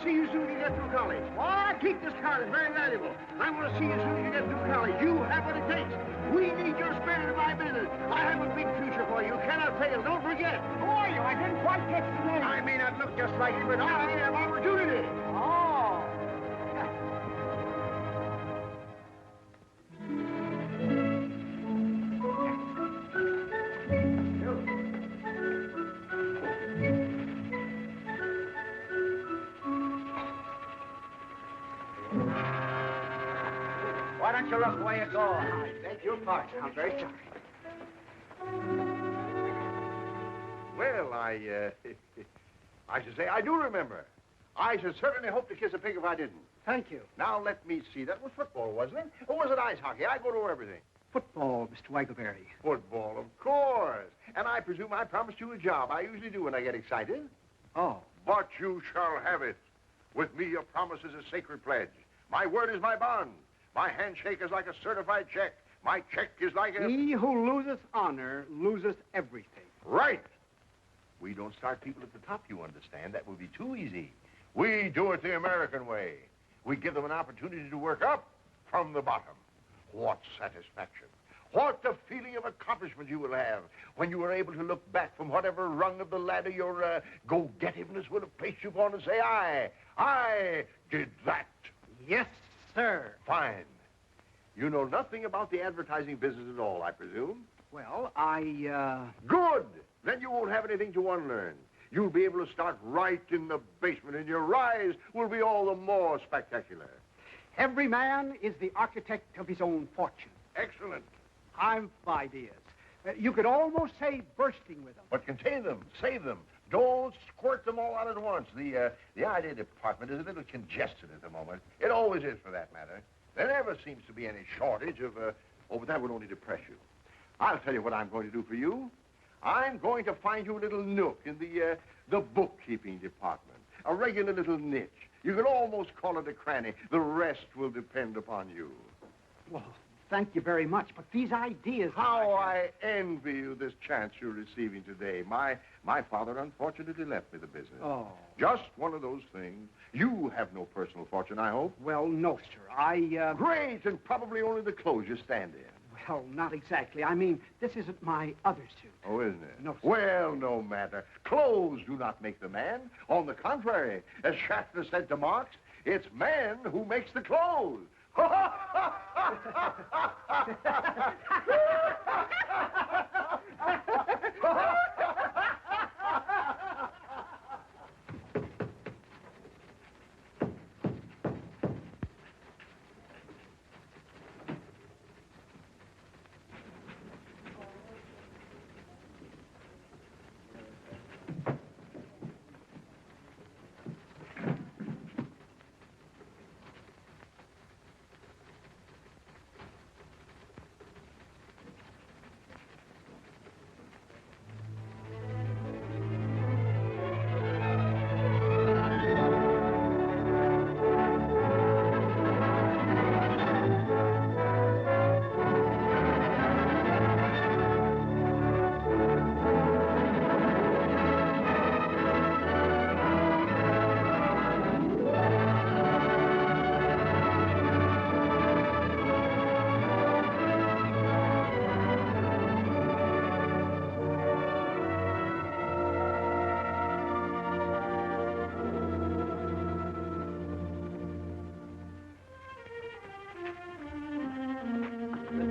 see you soon as you get through college. What? Keep this card. It's very valuable. I want to see you soon as you get through college. You have what it takes. We need your spirit in my business. I have a big future for you. You cannot fail. Don't forget. Who are you? I didn't quite catch the name. I may not look just like you, but I have opportunity. Oh. Why don't you look where you go? I beg your pardon. I'm very sorry. Well, I should say I do remember. I should certainly hope to kiss a pig if I didn't. Thank you. Now, let me see. That was football, wasn't it? Or was it ice hockey? I go to everything. Football, Mr. Waggleberry. Football, of course. And I presume I promised you a job. I usually do when I get excited. Oh. But you shall have it. With me, your promise is a sacred pledge. My word is my bond. My handshake is like a certified check. My check is like a... He who loseth honor loseth everything. Right. We don't start people at the top, you understand. That would be too easy. We do it the American way. We give them an opportunity to work up from the bottom. What satisfaction. What the feeling of accomplishment you will have when you are able to look back from whatever rung of the ladder your go-getiveness will have placed you upon and say, I did that. Yes, sir. Fine. You know nothing about the advertising business at all, I presume? Well, Good! Then you won't have anything to unlearn. You'll be able to start right in the basement, and your rise will be all the more spectacular. Every man is the architect of his own fortune. Excellent. I've ideas. You could almost say bursting with them. But contain them, save them. Don't squirt them all out at once. The idea department is a little congested at the moment. It always is, for that matter. There never seems to be any shortage of, oh, but that would only depress you. I'll tell you what I'm going to do for you. I'm going to find you a little nook in the bookkeeping department. A regular little niche. You can almost call it a cranny. The rest will depend upon you. Well, thank you very much, but these ideas... How I envy you this chance you're receiving today. My father unfortunately left me the business. Oh. Just one of those things. You have no personal fortune, I hope. Well, no, sir. Great, and probably only the clothes you stand in. Well, not exactly. I mean, this isn't my other suit. Oh, isn't it? No, sir. Well, no matter. Clothes do not make the man. On the contrary, as Shatner said to Marx, it's man who makes the clothes.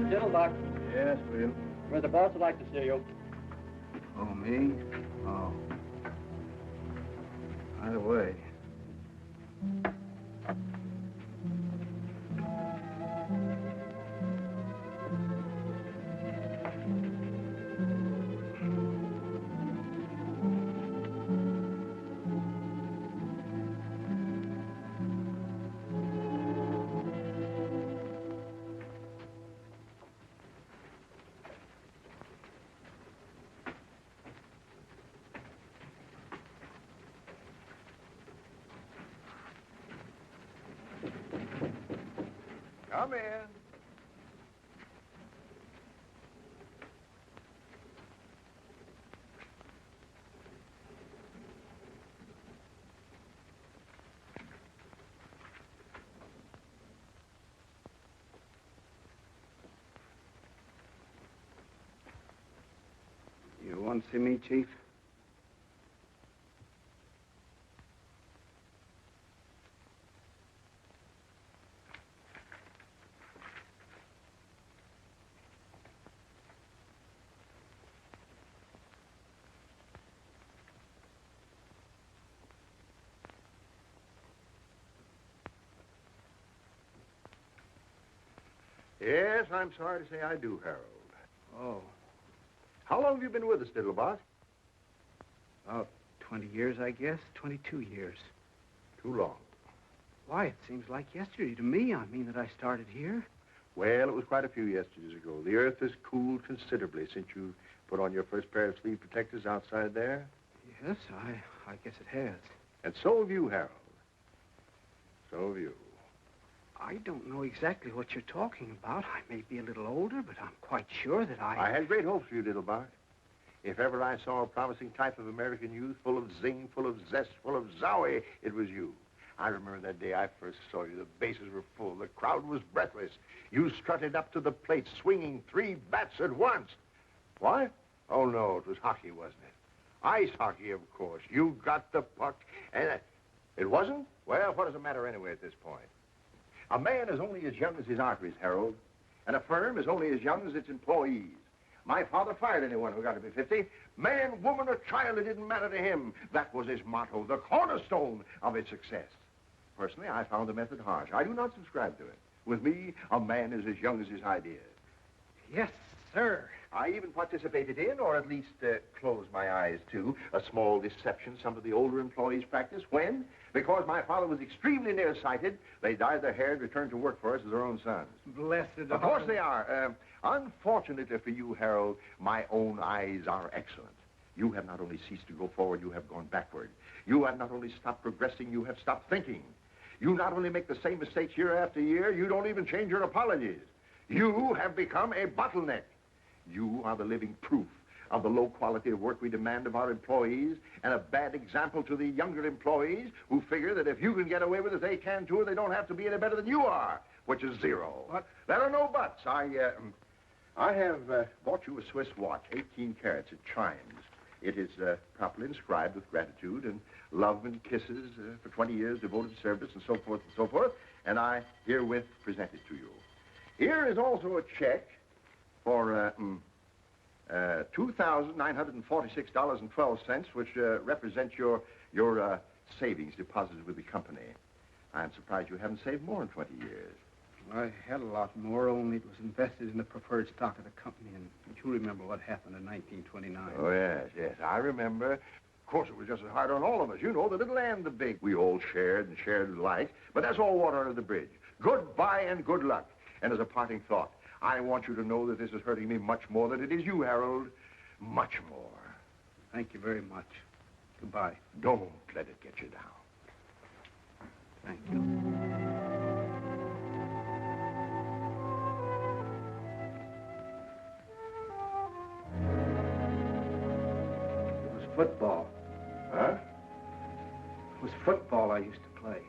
Diddlebock. Yes, Will. Where the boss would like to see you. Oh, me? Oh. Either way. Come in. You want to see me, Chief? Yes, I'm sorry to say I do, Harold. Oh, How long have you been with us, Diddlebock? about 20 years, I guess. 22 years. Too long. Why, it seems like yesterday to me. I mean that I started here. Well, it was quite a few yesterdays ago. The earth has cooled considerably since you put on your first pair of sleeve protectors outside there. Yes, I guess it has. And so have you, Harold. So have you. I don't know exactly what you're talking about. I may be a little older, but I'm quite sure that I had great hopes for you, Diddlebock. If ever I saw a promising type of American youth, full of zing, full of zest, full of zowie, it was you. I remember that day I first saw you. The bases were full. The crowd was breathless. You strutted up to the plate, swinging 3 bats at once. What? Oh, no, it was hockey, wasn't it? Ice hockey, of course. You got the puck, and it wasn't? Well, what does it matter anyway at this point? A man is only as young as his arteries, Harold, and a firm is only as young as its employees. My father fired anyone who got to be 50. Man, woman, or child, it didn't matter to him. That was his motto, the cornerstone of his success. Personally, I found the method harsh. I do not subscribe to it. With me, a man is as young as his ideas. Yes, sir. I even participated in, or at least closed my eyes to, a small deception some of the older employees practiced when, because my father was extremely nearsighted, they dyed their hair and returned to work for us as their own sons. Blessed. Of course they are. Unfortunately for you, Harold, my own eyes are excellent. You have not only ceased to go forward, you have gone backward. You have not only stopped progressing, you have stopped thinking. You not only make the same mistakes year after year, you don't even change your apologies. You have become a bottleneck. You are the living proof of the low quality of work we demand of our employees, and a bad example to the younger employees who figure that if you can get away with it, they can too, and they don't have to be any better than you are, which is zero. What? There are no buts. I have bought you a Swiss watch, 18 carats. It chimes. It is properly inscribed with gratitude and love and kisses for 20 years devoted service and so forth and so forth, and I herewith present it to you. Here is also a check for $2,946.12, which represents your savings deposited with the company. I'm surprised you haven't saved more in 20 years. I had a lot more, only it was invested in the preferred stock of the company, and you remember what happened in 1929. Oh, yes, I remember. Of course, it was just as hard on all of us. You know, the little and the big. We all shared and shared alike, but that's all water under the bridge. Goodbye and good luck. And as a parting thought, I want you to know that this is hurting me much more than it is you, Harold. Much more. Thank you very much. Goodbye. Don't let it get you down. Thank you. It was football. Huh? It was football I used to play.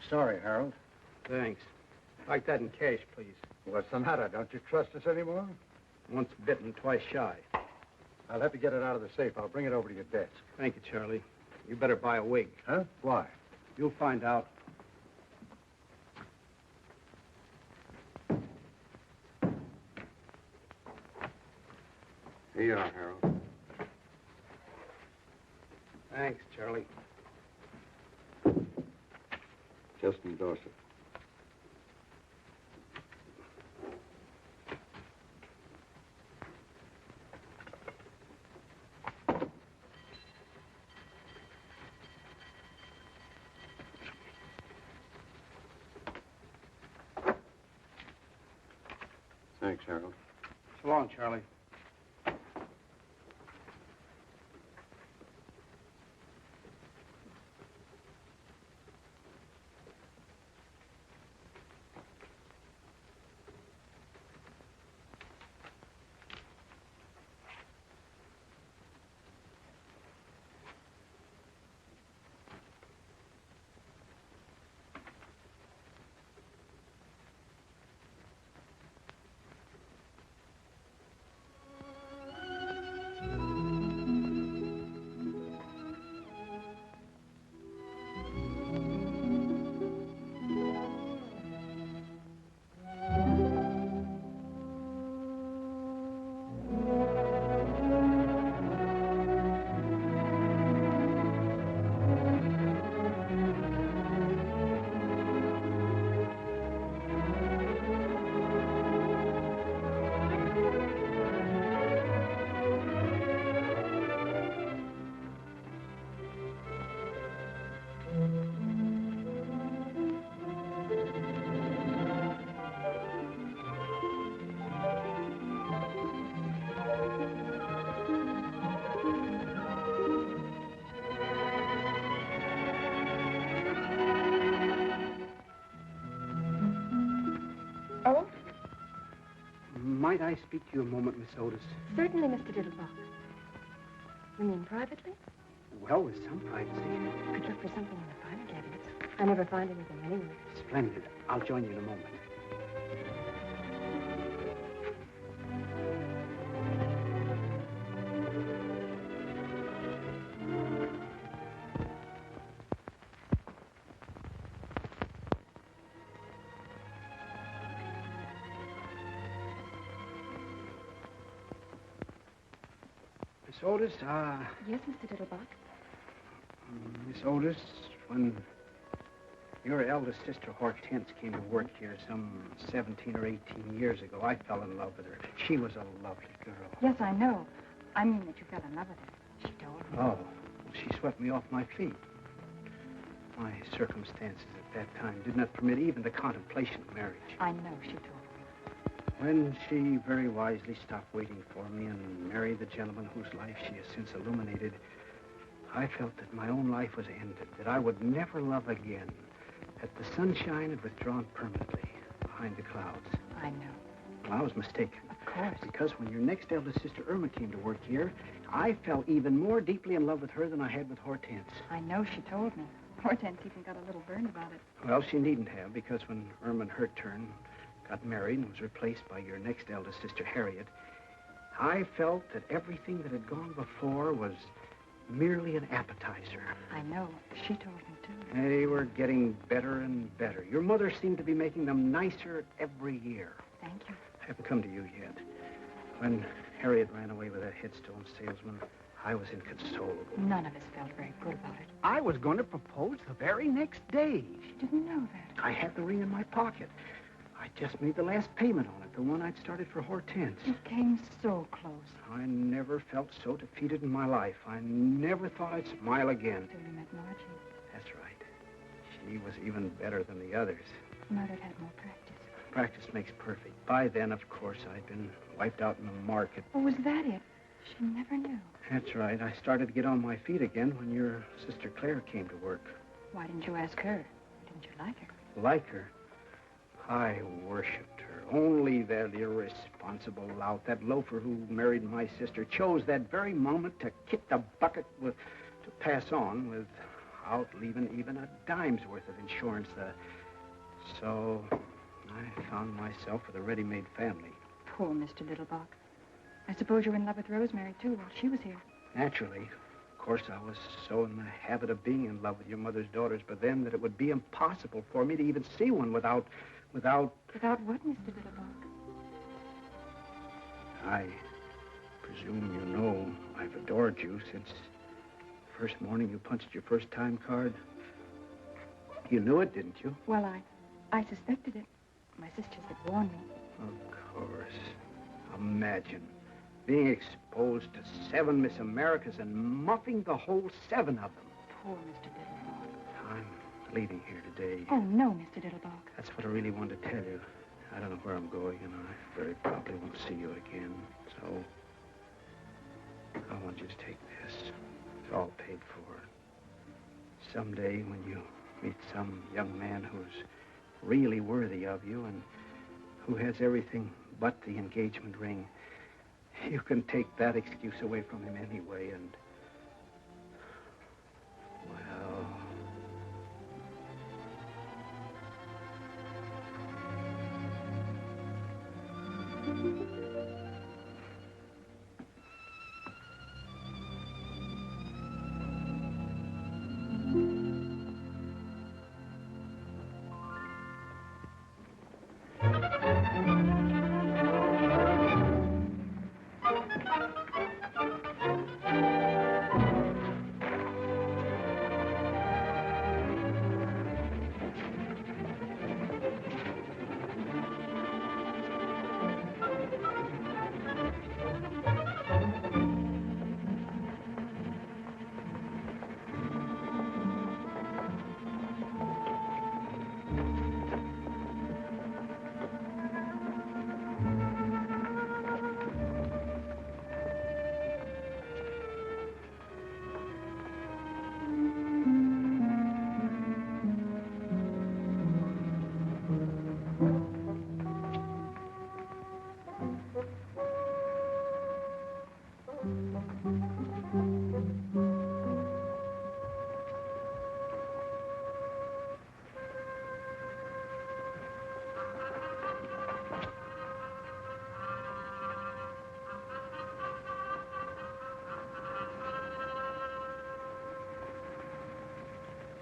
Sorry, Harold. Thanks. Like that in cash, please. What's the matter? Don't you trust us anymore? Once bitten, twice shy. I'll have to get it out of the safe. I'll bring it over to your desk. Thank you, Charlie. You better buy a wig. Huh? Why? You'll find out. Here you are, Harold. Thanks, Charlie. Just endorse it. Thanks, Harold. So long, Charlie. Might I speak to you a moment, Miss Otis? Certainly, Mr. Diddlebock. You mean privately? Well, with some privacy. I'd look for something in the private cabinets. I never find anything anywhere. Splendid. I'll join you in a moment. Miss Otis, Yes, Mr. Diddlebock. Miss Otis, when your eldest sister Hortense came to work here some 17 or 18 years ago, I fell in love with her. She was a lovely girl. Yes, I know. I mean that you fell in love with her. She told me. Oh, she swept me off my feet. My circumstances at that time did not permit even the contemplation of marriage. I know she told me. When she very wisely stopped waiting for me and married the gentleman whose life she has since illuminated, I felt that my own life was ended, that I would never love again, that the sunshine had withdrawn permanently behind the clouds. I know. Well, I was mistaken. Of course. Because when your next eldest sister, Irma, came to work here, I fell even more deeply in love with her than I had with Hortense. I know she told me. Hortense even got a little burned about it. Well, she needn't have, because when Irma, in her turn, got married and was replaced by your next eldest sister, Harriet, I felt that everything that had gone before was merely an appetizer. I know. She told me, too. They were getting better and better. Your mother seemed to be making them nicer every year. Thank you. I haven't come to you yet. When Harriet ran away with that headstone salesman, I was inconsolable. None of us felt very good about it. I was going to propose the very next day. She didn't know that. I had the ring in my pocket. I just made the last payment on it, the one I'd started for Hortense. You came so close. I never felt so defeated in my life. I never thought I'd smile again. Till you met Margie. That's right. She was even better than the others. Mother'd had more practice. Practice makes perfect. By then, of course, I'd been wiped out in the market. Oh, was that it? She never knew. That's right. I started to get on my feet again when your sister Claire came to work. Why didn't you ask her? Didn't you like her? Like her? I worshipped her. Only that irresponsible lout, that loafer who married my sister, chose that very moment to kick the bucket to pass on without leaving even a dime's worth of insurance. So I found myself with a ready-made family. Poor Mr. Diddlebock. I suppose you were in love with Rosemary, too, while she was here. Naturally. Of course, I was so in the habit of being in love with your mother's daughters, but then that it would be impossible for me to even see one without... Without what, Mr. Diddlebock? I presume you know I've adored you since the first morning you punched your first-time card. You knew it, didn't you? Well, I suspected it. My sisters had warned me. Of course. Imagine being exposed to 7 Miss Americas and muffing the whole 7 of them. Poor Mr. Diddlebock. I'm leaving here today. Oh, no, Mr. Diddlebock. That's what I really wanted to tell you. I don't know where I'm going, and I very probably won't see you again. So, I want you to take this. It's all paid for. Someday, when you meet some young man who's really worthy of you and who has everything but the engagement ring, you can take that excuse away from him anyway, and... well...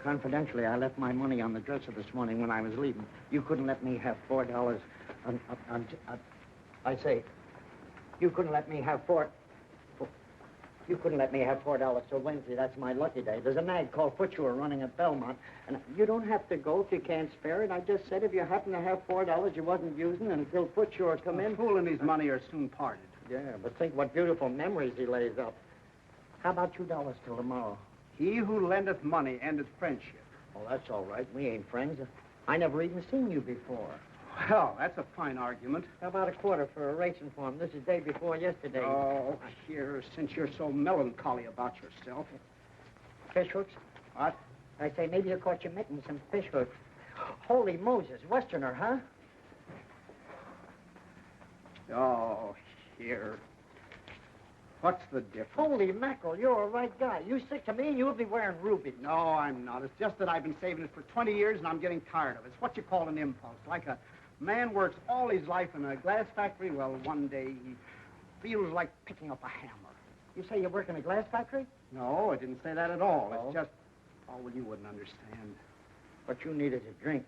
confidentially, I left my money on the dresser this morning when I was leaving. You couldn't let me have $4 I say, you couldn't let me have You couldn't let me have $4 till Wednesday. That's my lucky day. There's a nag called Footsure running at Belmont, and you don't have to go if you can't spare it. I just said if you happen to have $4 you wasn't using until Footsure come in. Fool and his money are soon parted. Yeah, but think what beautiful memories he lays up. How about $2 till tomorrow? He who lendeth money endeth friendship. Oh, that's all right. We ain't friends. I never even seen you before. Well, that's a fine argument. How about a quarter for a racing form? This is day before yesterday. Oh, here, since you're so melancholy about yourself. Fish hooks? What? I say, maybe you caught your mitten some fish hooks. Holy Moses, Westerner, huh? Oh, here. What's the difference? Holy mackerel, you're a right guy. You stick to me, you'll be wearing rubies. No, I'm not. It's just that I've been saving it for 20 years, and I'm getting tired of it. It's what you call an impulse. Like a man works all his life in a glass factory. Well, one day he feels like picking up a hammer. You say you work in a glass factory? No, I didn't say that at all. Oh. It's just... Oh, well, you wouldn't understand. What you need is a drink.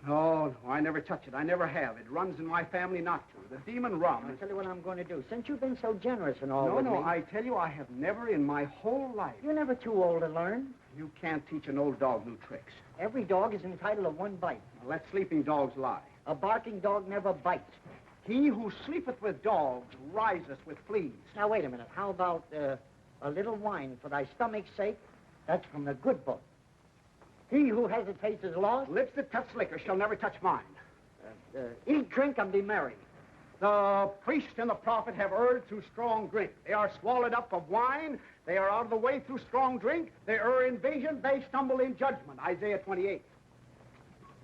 No, I never touch it. I never have. It runs in my family not to. The demon rum. I'll tell you what I'm going to do. Since you've been so generous and all with me... No, I tell you, I have never in my whole life... You're never too old to learn. You can't teach an old dog new tricks. Every dog is entitled to one bite. Now, let sleeping dogs lie. A barking dog never bites. He who sleepeth with dogs riseth with fleas. Now, wait a minute. How about a little wine for thy stomach's sake? That's from the good book. He who hesitates is lost. Lips that touch liquor shall never touch mine. Eat, drink, and be merry. The priest and the prophet have erred through strong drink. They are swallowed up of wine. They are out of the way through strong drink. They err in vision. They stumble in judgment. Isaiah 28.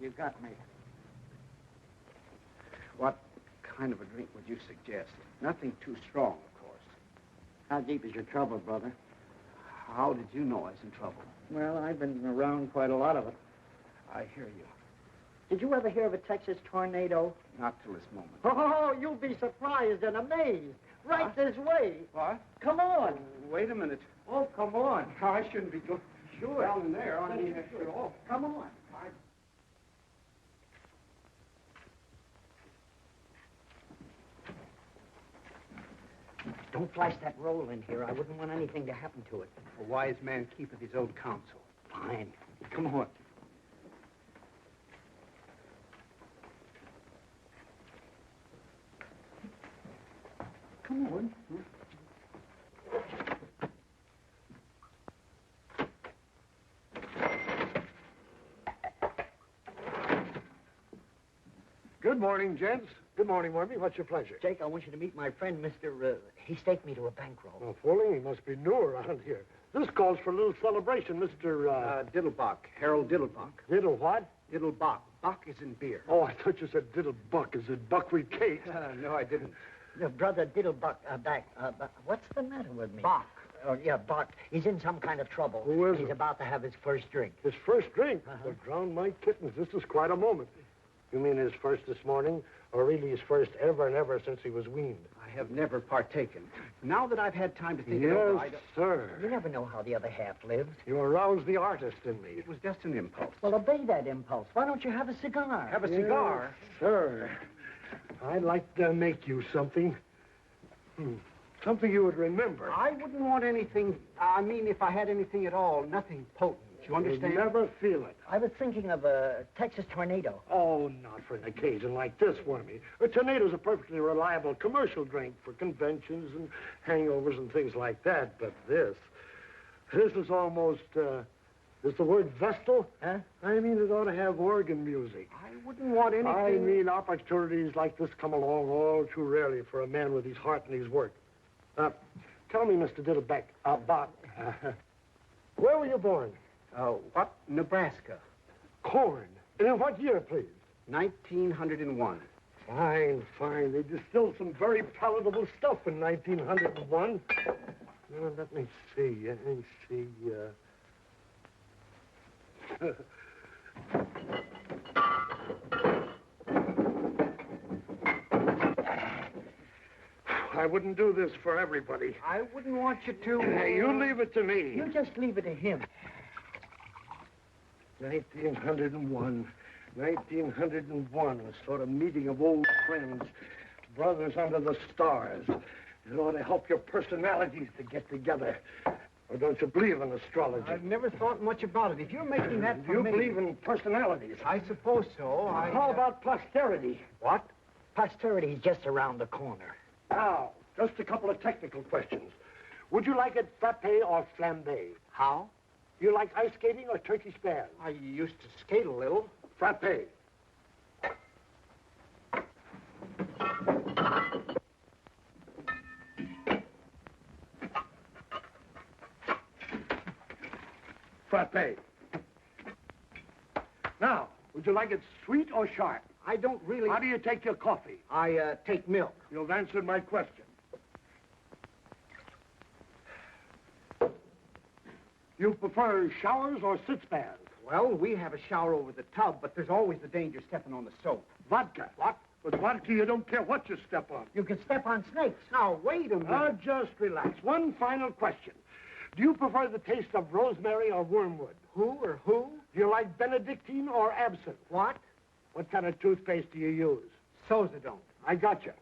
You got me. What kind of a drink would you suggest? Nothing too strong, of course. How deep is your trouble, brother? How did you know I was in trouble? Well, I've been around quite a lot of it. I hear you. Did you ever hear of a Texas tornado? Not till this moment. Oh, you'll be surprised and amazed. Right this way. What? Come on. Wait a minute. Oh, come on. I shouldn't be going down in there. I mean, Oh, come on. Don't flash that roll in here. I wouldn't want anything to happen to it. A wise man keepeth his own counsel. Fine. Come on. Come on. Good morning, gents. Good morning, Wormy. What's your pleasure? Jake, I want you to meet my friend, Mr. He staked me to a bankroll. Oh, fooling. He must be new around here. This calls for a little celebration, Mr. Diddlebock. Harold Diddlebock. Diddle what? Diddlebock. Buck is in beer. Oh, I thought you said Diddlebuck. Is it buckwheat cake? No, I didn't. Your brother Diddlebuck, what's the matter with me? Bach. Oh, yeah, Bach. He's in some kind of trouble. Who is He's it? about to have his first drink. His first drink? Uh-huh. Well, drown my kittens. This is quite a moment. You mean his first this morning? Or really his first ever and ever since he was weaned? I have never partaken. Now that I've had time to think it over, Yes, sir. You never know how the other half lives. You aroused the artist in me. it was just an impulse. Well, obey that impulse. Why don't you have a cigar? Have a cigar? Sir, I'd like to make you something. Something you would remember. I wouldn't want anything, I mean, if I had anything at all, nothing potent. You understand? You'd never feel it. I was thinking of a Texas tornado. Oh, not for an occasion like this, Wormy. A tornado's a perfectly reliable commercial drink for conventions and hangovers and things like that. But this is almost, is the word Vestal? Huh? I mean, it ought to have organ music. I wouldn't want anything... I mean, opportunities like this come along all too rarely for a man with his heart and his work. Tell me, Mr. Diddleback, Bach, where were you born? What? Nebraska. Corn. And in what year, please? 1901. Fine, fine. They distilled some very palatable stuff in 1901. Now, let me see. I wouldn't do this for everybody. I wouldn't want you to... You leave it to me. You just leave it to him. 1901. 1901, a sort of meeting of old friends, brothers under the stars. It ought to help your personalities to get together. Or don't you believe in astrology? I've never thought much about it. If you're making that for me... You believe in personalities? I suppose so. How about posterity? What? Posterity's just around the corner. Now, just a couple of technical questions. Would you like it frappe or flambé? How? You like ice skating or turkey spans? I used to skate a little. Frappe. Frappe. Now, would you like it sweet or sharp? I don't really... How do you take your coffee? I take milk. You've answered my question. You prefer showers or sit-spans? Well, we have a shower over the tub, but there's always the danger stepping on the soap. Vodka. What? With vodka, you don't care what you step on. You can step on snakes. Now, wait a minute. Now, just relax. One final question. Do you prefer the taste of rosemary or wormwood? Who or who? Do you like Benedictine or absinthe? What? What kind of toothpaste do you use? Sozadone. I got you.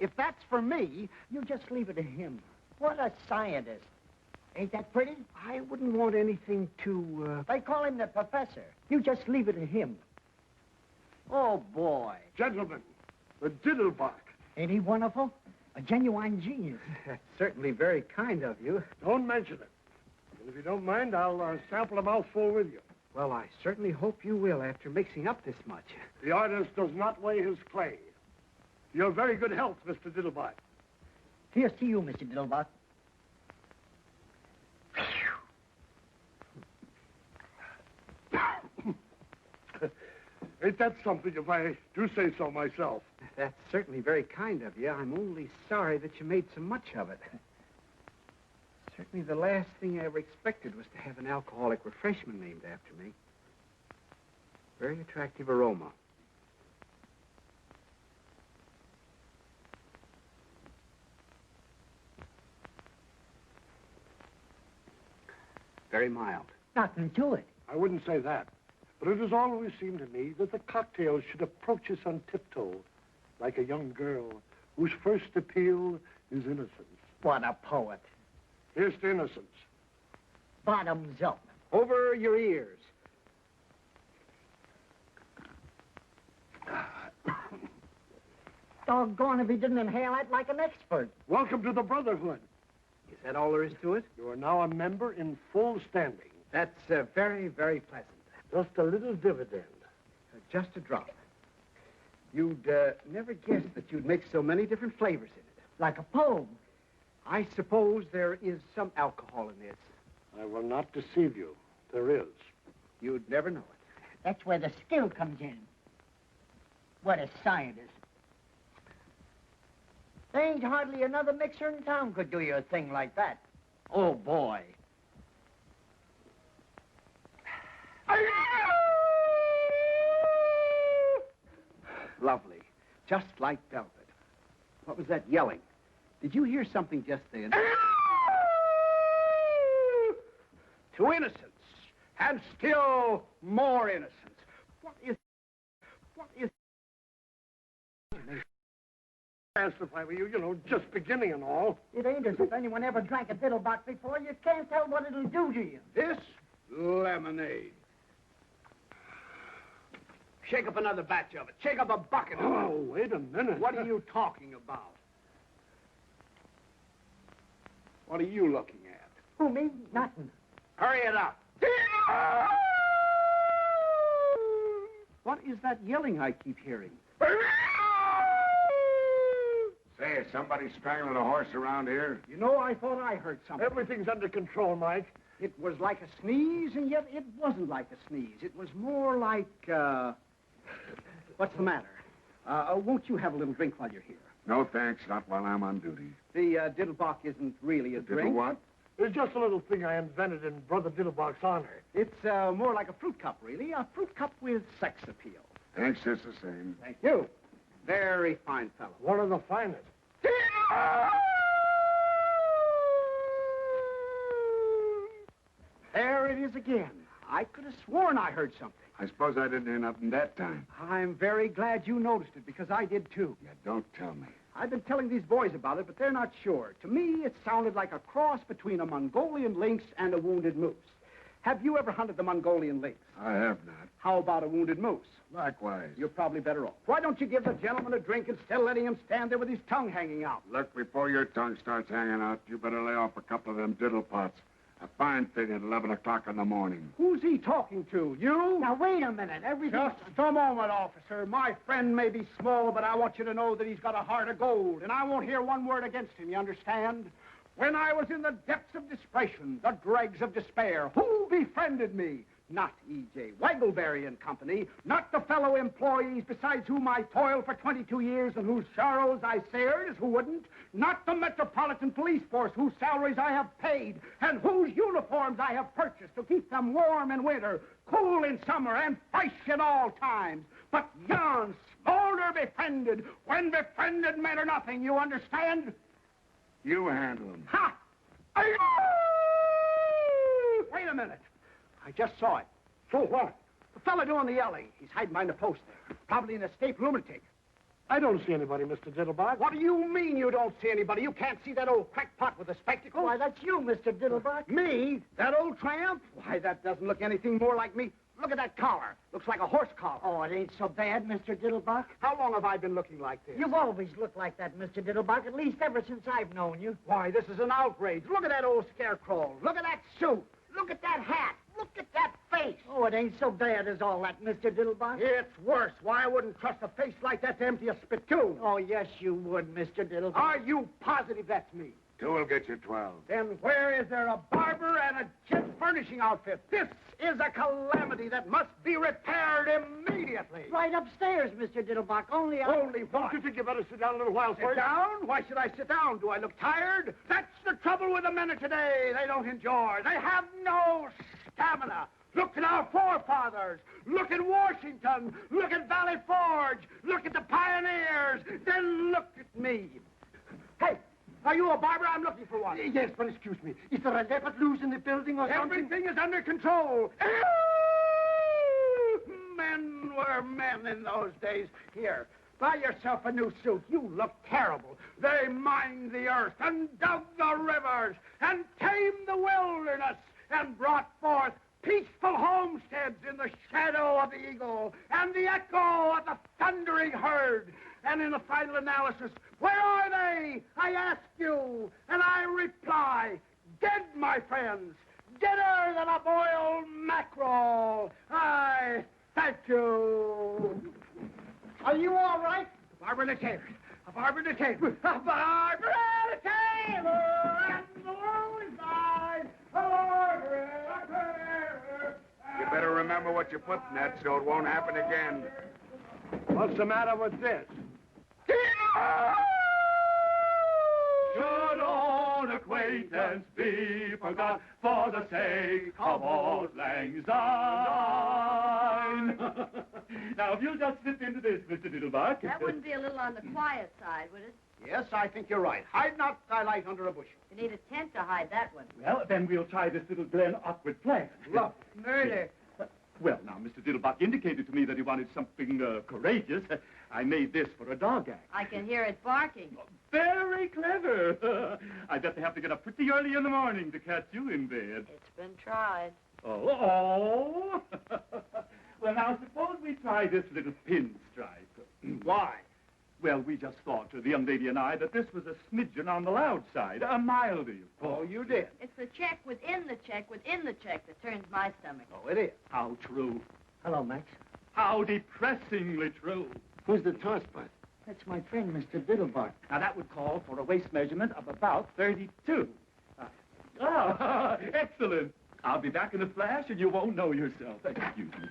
If that's for me, you just leave it to him. What a scientist. Ain't that pretty? I wouldn't want anything to, They call him the professor. You just leave it to him. Oh, boy. Gentlemen, the Diddlebock. Ain't he wonderful? A genuine genius. That's certainly very kind of you. Don't mention it. And if you don't mind, I'll sample a mouthful with you. Well, I certainly hope you will after mixing up this much. The artist does not weigh his clay. Your very good health, Mr. Diddlebock. Here's to you, Mr. Diddlebock. Ain't that something if I do say so myself? That's certainly very kind of you. I'm only sorry that you made so much of it. Certainly the last thing I ever expected was to have an alcoholic refreshment named after me. Very attractive aroma. Very mild. Nothing to it. I wouldn't say that. But it has always seemed to me that the cocktail should approach us on tiptoe, like a young girl whose first appeal is innocence. What a poet. Here's to innocence. Bottoms up. Over your ears. Doggone if he didn't inhale that like an expert. Welcome to the Brotherhood. Is that all there is to it? You are now a member in full standing. That's very, very pleasant. Just a little dividend. Just a drop. You'd never guess that you'd make so many different flavors in it. Like a poem. I suppose there is some alcohol in this. I will not deceive you. There is. You'd never know it. That's where the skill comes in. What a scientist. There ain't hardly another mixer in town could do you a thing like that. Oh, boy. Lovely. Just like velvet. What was that yelling? Did you hear something just then? To innocence. And still more innocence. What is... If I were you, just beginning and all. It ain't as if anyone ever drank a Diddlebock before. You can't tell what it'll do to you. This lemonade. Shake up another batch of it. Shake up a bucket of it. Oh, wait a minute. What are you talking about? What are you looking at? Who, me? Nothing. Hurry it up. What is that yelling I keep hearing? Say, is somebody strangling a horse around here? You know, I thought I heard something. Everything's under control, Mike. It was like a sneeze, and yet it wasn't like a sneeze. It was more like, what's the matter? Won't you have a little drink while you're here? No, thanks. Not while I'm on duty. The Diddlebock isn't really a drink. Diddle what? It's just a little thing I invented in Brother Diddlebock's honor. It's more like a fruit cup, really. A fruit cup with sex appeal. Thanks, just the same. Thank you. Very fine fellow. One of the finest. There it is again. I could have sworn I heard something. I suppose I didn't hear nothing that time. I'm very glad you noticed it, because I did too. Yeah, don't tell me. I've been telling these boys about it, but they're not sure. To me, it sounded like a cross between a Mongolian lynx and a wounded moose. Have you ever hunted the Mongolian lynx? I have not. How about a wounded moose? Likewise. You're probably better off. Why don't you give the gentleman a drink instead of letting him stand there with his tongue hanging out? Look, before your tongue starts hanging out, you better lay off a couple of them diddle pots. A fine thing at 11 o'clock in the morning. Who's he talking to? You? Now, wait a minute. Everything... Just a moment, officer. My friend may be small, but I want you to know that he's got a heart of gold, and I won't hear one word against him, you understand? When I was in the depths of desperation, the dregs of despair, who befriended me? Not E.J. Waggleberry and Company, not the fellow employees besides whom I toiled for 22 years and whose sorrows I shared as who wouldn't, not the Metropolitan Police Force whose salaries I have paid and whose uniforms I have purchased to keep them warm in winter, cool in summer, and fresh at all times, but yon smolder befriended, when befriended men are nothing, you understand? You handle him. Ha! Wait a minute. I just saw it. So what? The fella doing the yelling. He's hiding behind a post there. Probably an escaped lunatic. I don't see anybody, Mr. Diddlebock. What do you mean you don't see anybody? You can't see that old crackpot with the spectacles? Why, that's you, Mr. Diddlebock. Me? That old tramp? Why, that doesn't look anything more like me. Look at that collar. Looks like a horse collar. Oh, it ain't so bad, Mr. Diddlebock. How long have I been looking like this? You've always looked like that, Mr. Diddlebock, at least ever since I've known you. Why, this is an outrage. Look at that old scarecrow. Look at that suit. Look at that hat. Look at that face. Oh, it ain't so bad as all that, Mr. Diddlebock. It's worse. Why, I wouldn't trust a face like that to empty a spittoon. Oh, yes, you would, Mr. Diddlebock. Are you positive that's me? 2 will get you 12. Then where is there a barber and a gent furnishing outfit? This is a calamity that must be repaired immediately. Right upstairs, Mr. Diddlebock. Only what? Don't you think you better sit down a little while Sit first? down? Why should I sit down? Do I look tired? That's the trouble with the men of today. They don't enjoy. They have no stamina. Look at our forefathers. Look at Washington. Look at Valley Forge. Look at the pioneers. Then look at me. Hey, are you a barber? I'm looking for one. Yes, but excuse me. Is there a leopard loose in the building or something? Everything is under control. Men were men in those days. Here, buy yourself a new suit. You look terrible. They mined the earth and dug the rivers and tamed the wilderness and brought forth peaceful homesteads in the shadow of the eagle and the echo of the thundering herd. And in the final analysis, where are they? I ask you, and I reply, dead, my friends, deader than a boiled mackerel. I thank you. Are you all right? A barber and a tailor. A barber and a tailor. A barber and a tailor. And the world is mine. A barber and a tailor. You better remember what you put in that so it won't happen again. What's the matter with this? Should old acquaintance be forgot for the sake of old lang syne? Now, if you'll just slip into this, Mr. Diddlebuck. That wouldn't be a little on the quiet side, would it? Yes, I think you're right. Hide not thy light under a bushel. You need a tent to hide that one. Well, then we'll try this little Glen awkward plan. Love. Murder. Well, now, Mr. Diddlebuck indicated to me that he wanted something courageous. I made this for a dog act. I can hear it barking. Very clever. I bet they have to get up pretty early in the morning to catch you in bed. It's been tried. Oh. Well, now, suppose we try this little pinstripe. Why? Well, we just thought, the young lady and I, that this was a smidgen on the loud side, a mildy, of course. Oh, you did? It's the check within the check within the check that turns my stomach. Oh, it is. How true. Hello, Max. How depressingly true. Who's the tosspot? That's my friend, Mr. Diddlebuck. Now, that would call for a waist measurement of about 32. Excellent. I'll be back in a flash, and you won't know yourself. Excuse me.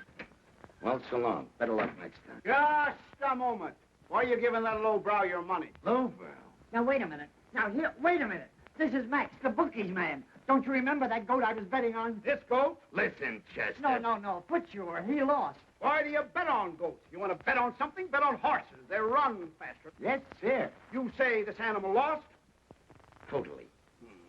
Well, so long. Better luck next time. Just a moment. Why are you giving that lowbrow your money? Lowbrow? Now, wait a minute. Now, here, wait a minute. This is Max, the bookies man. Don't you remember that goat I was betting on? This goat? Listen, Chester. No. Put-your. He lost. Why do you bet on goats? You want to bet on something? Bet on horses. They run faster. Yes, sir. You say this animal lost? Totally.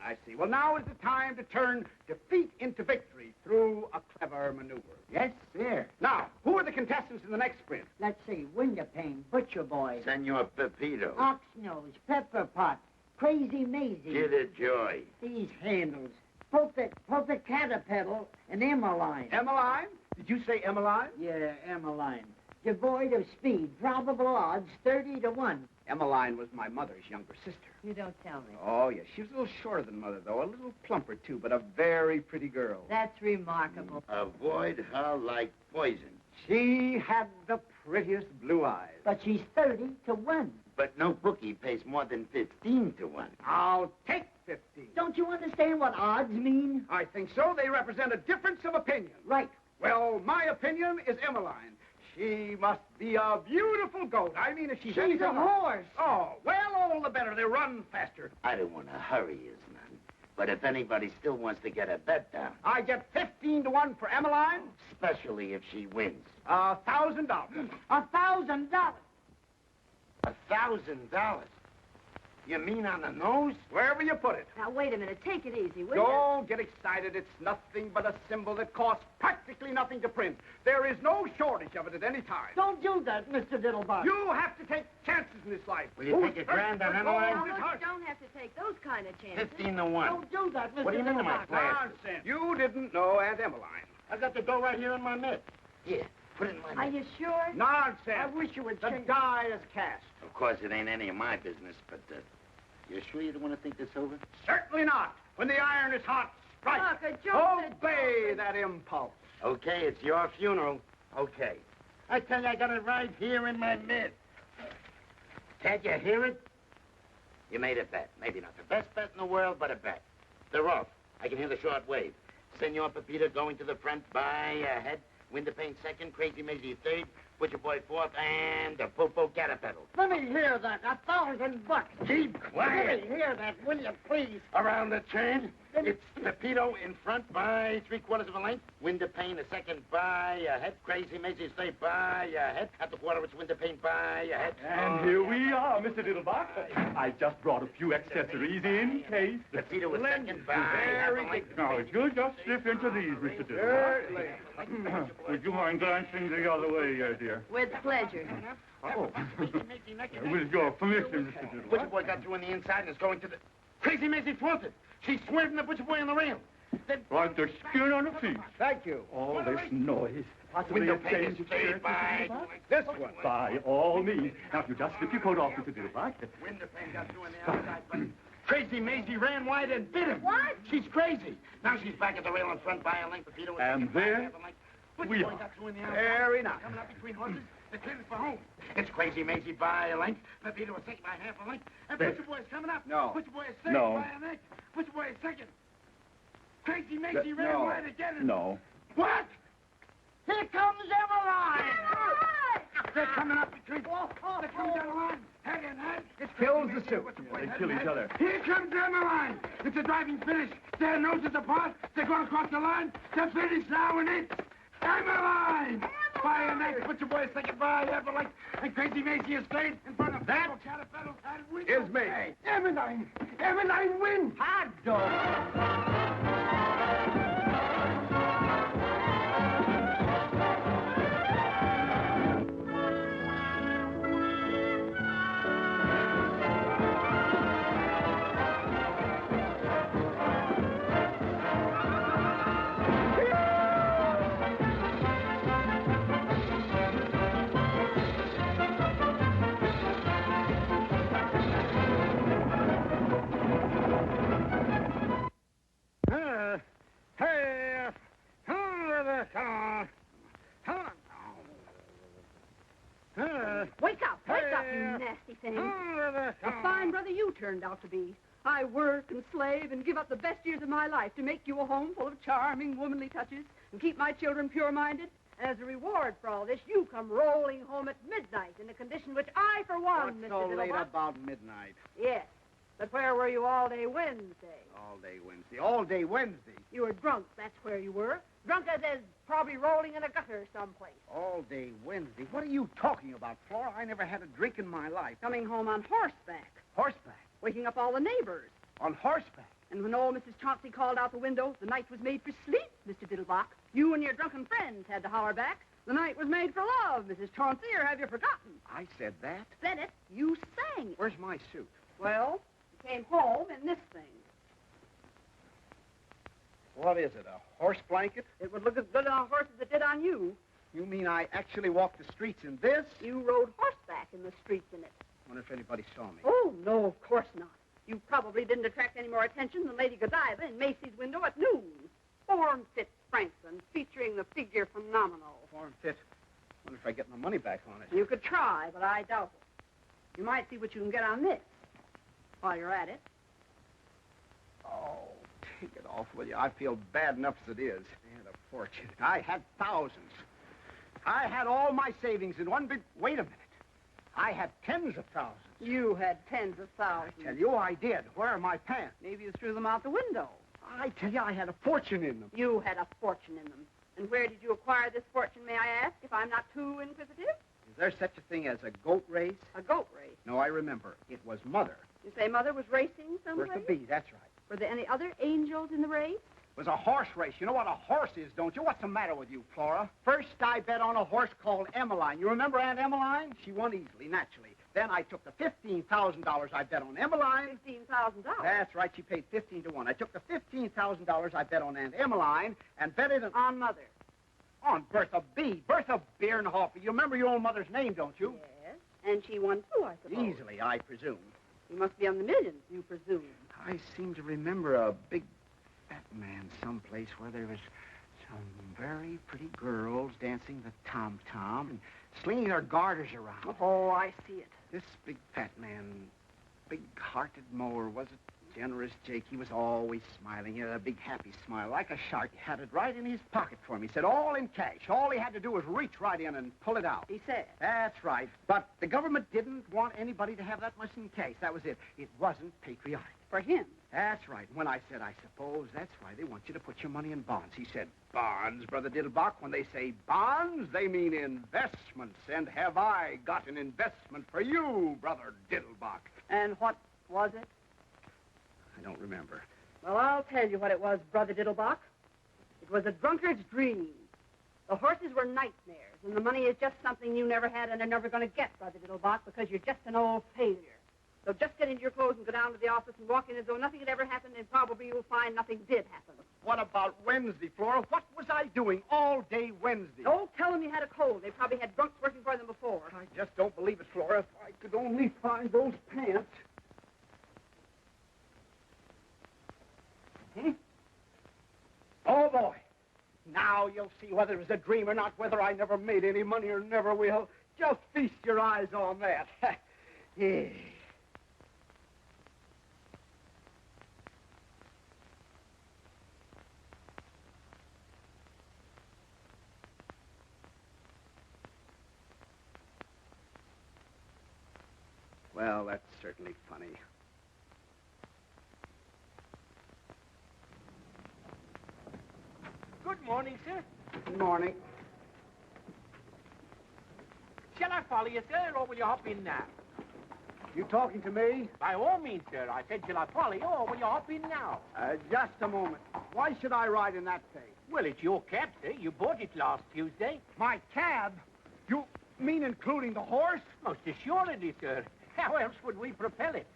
I see. Well, now is the time to turn defeat into victory through a clever maneuver. Yes, sir. Now, who are the contestants in the next sprint? Let's see. Windowpane, Butcher Boy, Senor Pepito. Oxnose, Pepper Pot, Crazy Maisie. Kid of Joy. These handles. Perfect Caterpillar and Emmeline. Emmeline? Did you say Emmeline? Yeah, Emmeline. Devoid of speed. Probable odds 30 to 1. Emmeline was my mother's younger sister. You don't tell me. Oh, yes. She was a little shorter than Mother, though. A little plumper, too, but a very pretty girl. That's remarkable. Avoid her like poison. She had the prettiest blue eyes. But she's 30 to 1. But no bookie pays more than 15 to 1. I'll take 15. Don't you understand what odds mean? I think so. They represent a difference of opinion. Right. Well, my opinion is Emmeline. She must be a beautiful goat. I mean, if she's She's anything... a horse. Oh, well, all the better. They run faster. I don't want to hurry you, none. But if anybody still wants to get a bet down, I get 15 to 1 for Emmeline. especially if she wins. $1,000. $1,000. $1,000? You mean on the nose? Wherever you put it. Now, wait a minute. Take it easy, will you? Don't get excited. It's nothing but a symbol that costs practically nothing to print. There is no shortage of it at any time. Don't do that, Mr. Diddlebock. You have to take chances in this life. Will you take a grand on Emmeline? No, you don't have to take those kind of chances. 15 to 1. Don't do that, Mr. What do you mean, my Diddlebock. glasses? Nonsense. You didn't know Aunt Emmeline. I've got the dough right here in my mitt. Here, put it in my Are mitt. you sure? Nonsense. I wish you would The change. die is cast. Of course, it ain't any of my business, but you sure you don't want to think this over? Certainly not. When the iron is hot, strike. Look, a joke. Obey that impulse. Okay, it's your funeral. Okay. I tell you, I got it right here in my mitt. Can't you hear it? You made a bet. Maybe not the best bet in the world, but a bet. They're off. I can hear the short wave. Senor Pepito going to the front by head. Windowpane second. Crazy Maisie third. Butcher Boy fourth. And the Popo Caterpillar. Let me hear that. $1,000. Keep quiet. Let me hear that, will you, please? Around the chain, it's Pepito in front by 3/4 of a length. Windowpane a second by a head. Crazy Maisie's third by a head. At the quarter, it's Windowpane by a head. And here we are, Mr. Diddlebock. I just brought a few accessories in case. Pepito a second by half a length. Now, if you'll just slip into these, Mr. Diddlebock. Would you mind glancing the other way, dear? With pleasure. Oh. With your permission, Mr. Diddlebock. Butcher Boy got through on the inside and is going to the... Crazy Maisie fronted. She's swerving the Butcher Boy on the rail. Then... Like the skin on the feet. Thank you. All this noise. Possibly a Windowpane change is of third shirt, Mr. by... Diddlebock? This one. By all means. Now, if you just slip your coat off, Mr. Diddlebock. Windowpane got through on the outside, but... Crazy Maisie ran wide and bit him. What? She's crazy. Now she's back at the rail in front by a length. Pepito is And second by there half a length. Butcher we Boy are. got through on the outside. Very nice. Coming up between horses. They're clearing for home. It's Crazy Maisie by a length. Pepito is second by half a length. And There. Butcher Boy's coming up. No. Butcher Boy is third No. by a length. Butcher Boy is second. Crazy Maisie ran no. wide again. No. What? Here comes Emmeline. They're coming up between... They're coming down the line. Head and head. It's Kills Crazy the suit. Butcher Boy, They head kill and each head. other. Here comes Emmeline. It's a driving finish. Their noses apart. They're going across the line. They're finished now, and it's Emmeline. By a neck. Butcher Boy is second by half a length. And Crazy Maisie is third in front of that. Caterpillar and Is me. Emmeline. Emmeline wins. Hot dog. Wake up, you nasty thing. A fine brother you turned out to be. I work and slave and give up the best years of my life to make you a home full of charming, womanly touches and keep my children pure-minded. As a reward for all this, you come rolling home at midnight in a condition which I, for one, What's Mr. so late Diddlebock... about midnight? Yes, but where were you all day Wednesday? All day Wednesday. All day Wednesday. You were drunk, that's where you were. Drunk as is probably rolling in a gutter someplace. All day Wednesday. What are you talking about, Flora? I never had a drink in my life. Coming home on horseback. Horseback. Waking up all the neighbors. On horseback. And when old Mrs. Chauncey called out the window, the night was made for sleep, Mr. Diddlebock. You and your drunken friends had to holler back. The night was made for love, Mrs. Chauncey, or have you forgotten? I said that? Said it. You sang it. Where's my suit? Well, you came home in this thing. What is it, a horse blanket? It would look as good on a horse as it did on you. You mean I actually walked the streets in this? You rode horseback in the streets in it. Wonder if anybody saw me. Oh, no, of course not. You probably didn't attract any more attention than Lady Godiva in Macy's window at noon. Form-fit Franklin, featuring the figure phenomenal. Form-fit? Wonder if I get my money back on it. You could try, but I doubt it. You might see what you can get on this while you're at it. Oh, take it off, will you? I feel bad enough as it is. I had a fortune. I had thousands. I had all my savings in one big... Wait a minute. I had tens of thousands. You had tens of thousands. I tell you, I did. Where are my pants? Maybe you threw them out the window. I tell you, I had a fortune in them. You had a fortune in them. And where did you acquire this fortune, may I ask, if I'm not too inquisitive? Is there such a thing as a goat race? A goat race? No, I remember. It was Mother. You say Mother was racing someplace? Bertha B., that's right. Were there any other angels in the race? It was a horse race. You know what a horse is, don't you? What's the matter with you, Flora? First, I bet on a horse called Emmeline. You remember Aunt Emmeline? She won easily, naturally. Then I took the $15,000 I bet on Emmeline. $15,000? That's right. She paid 15 to 1. I took the $15,000 I bet on Aunt Emmeline and bet it on Mother. On Bertha B. Bertha Bierenhofer. You remember your old mother's name, don't you? Yes. And she won, too, I suppose. Easily, I presume. You must be on the millions, you presume. I seem to remember a big fat man someplace where there was some very pretty girls dancing the tom-tom and slinging their garters around. Oh, I see it. This big fat man, big-hearted mower, was a generous Jake. He was always smiling. He had a big happy smile, like a shark. He had it right in his pocket for me. He said all in cash. All he had to do was reach right in and pull it out. He said? That's right. But the government didn't want anybody to have that much in cash. That was it. It wasn't patriotic. For him? That's right. When I said, I suppose that's why they want you to put your money in bonds. He said, bonds, Brother Diddlebock. When they say bonds, they mean investments. And have I got an investment for you, Brother Diddlebock? And what was it? I don't remember. Well, I'll tell you what it was, Brother Diddlebock. It was a drunkard's dream. The horses were nightmares, and the money is just something you never had and are never going to get, Brother Diddlebock, because you're just an old failure. So just get into your clothes and go down to the office and walk in as though nothing had ever happened, and probably you'll find nothing did happen. What about Wednesday, Flora? What was I doing all day Wednesday? Don't tell them you had a cold. They probably had drunks working for them before. I just don't believe it, Flora. If I could only find those pants. Oh, boy. Now you'll see whether it was a dream or not, whether I never made any money or never will. Just feast your eyes on that. Yeah. Well, that's certainly funny. Good morning, sir. Good morning. Shall I follow you, sir, or will you hop in now? You talking to me? By all means, sir. I said, shall I follow you, or will you hop in now? Just a moment. Why should I ride in that thing? Well, it's your cab, sir. You bought it last Tuesday. My cab? You mean including the horse? Most assuredly, sir. How else would we propel it?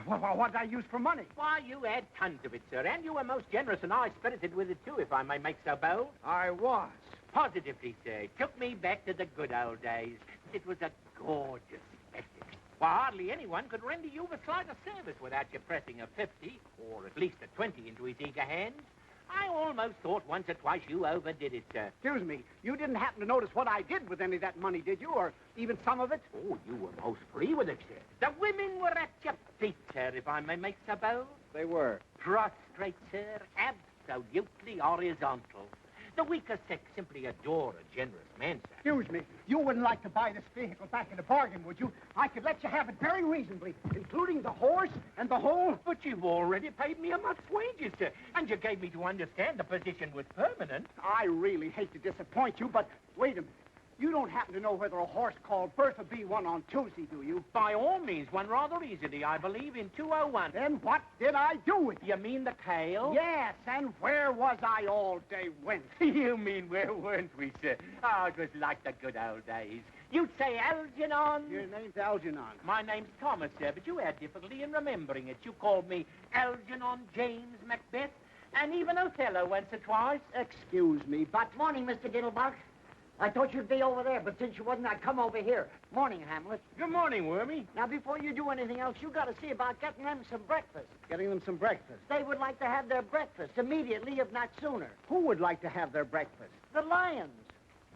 What did I use for money? Why, you had tons of it, sir, and you were most generous and high-spirited with it, too, if I may make so bold. I was. Positively, sir. It took me back to the good old days. It was a gorgeous spectacle. Why, hardly anyone could render you the slightest service without you pressing a 50, or at least a 20, into his eager hands. I almost thought once or twice you overdid it, sir. Excuse me, you didn't happen to notice what I did with any of that money, did you? Or even some of it? Oh, you were most free with it, sir. The women were at your feet, sir, if I may make so bold. They were. Prostrate, sir, absolutely horizontal. The weaker sex simply adore a generous man, sir. Excuse me, you wouldn't like to buy this vehicle back in a bargain, would you? I could let you have it very reasonably, including the horse and the whole... But you've already paid me a month's wages, sir, and you gave me to understand the position was permanent. I really hate to disappoint you, but wait a minute. You don't happen to know whether a horse called Bertha B won on Tuesday, do you? By all means, won rather easily, I believe, in 2:01. Then what did I do with it? You mean the tail? Yes, and where was I all day Wednesday? You mean where weren't we, sir? Oh, it was like the good old days. You'd say Algernon. Your name's Algernon. My name's Thomas, sir, but you had difficulty in remembering it. You called me Algernon James Macbeth, and even Othello once or twice. Excuse me, but... Morning, Mr. Diddlebock. I thought you'd be over there, but since you wasn't, I come over here. Morning, Hamlet. Good morning, Wormy. Now, before you do anything else, you got to see about getting them some breakfast. Getting them some breakfast. They would like to have their breakfast immediately, if not sooner. Who would like to have their breakfast? The lions.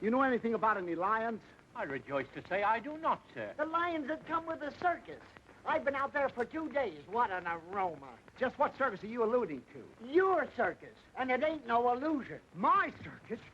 You know anything about any lions? I rejoice to say I do not, sir. The lions that come with the circus. I've been out there for 2 days. What an aroma. Just what circus are you alluding to? Your circus, and it ain't no illusion. My circus?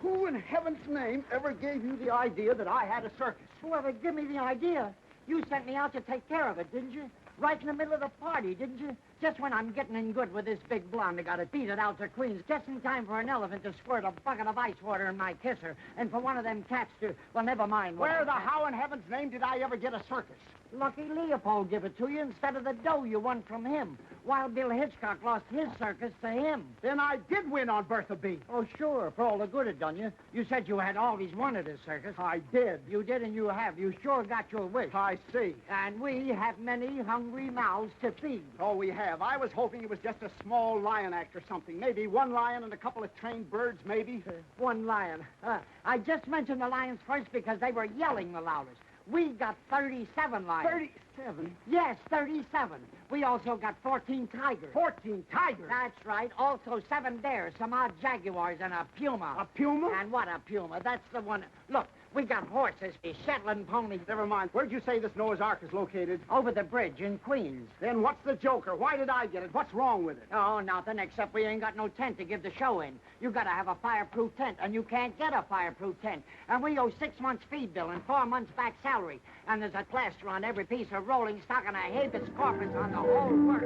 Who in heaven's name ever gave you the idea that I had a circus? Whoever gave me the idea, you sent me out to take care of it, didn't you? Right in the middle of the party, didn't you? Just when I'm getting in good with this big blonde that got it beat it out to Queens, just in time for an elephant to squirt a bucket of ice water in my kisser, and for one of them cats to, well, never mind. Where the how in heaven's name did I ever get a circus? Lucky Leopold give it to you instead of the dough you won from him. Wild Bill Hitchcock lost his circus to him. Then I did win on Bertha B. Oh, sure, for all the good it done you. You said you had always wanted a circus. I did. You did and you have. You sure got your wish. I see. And we have many hungry mouths to feed. Oh, we have. I was hoping it was just a small lion act or something. Maybe one lion and a couple of trained birds, maybe. One lion. I just mentioned the lions first because they were yelling the loudest. We got 37 lions. 37? Yes, 37. We also got 14 tigers. 14 tigers? That's right. Also 7 bears, some odd jaguars, and a puma. A puma? And what a puma. That's the one. Look, we got horses, Shetland ponies. Never mind. Where'd you say this Noah's Ark is located? Over the bridge in Queens. Then what's the joker? Why did I get it? What's wrong with it? Oh, nothing, except we ain't got no tent to give the show in. You gotta have a fireproof tent, and you can't get a fireproof tent. And we owe 6 months' feed bill and 4 months' back salary. And there's a plaster on every piece of rolling stock and a habeas corpus on the whole work.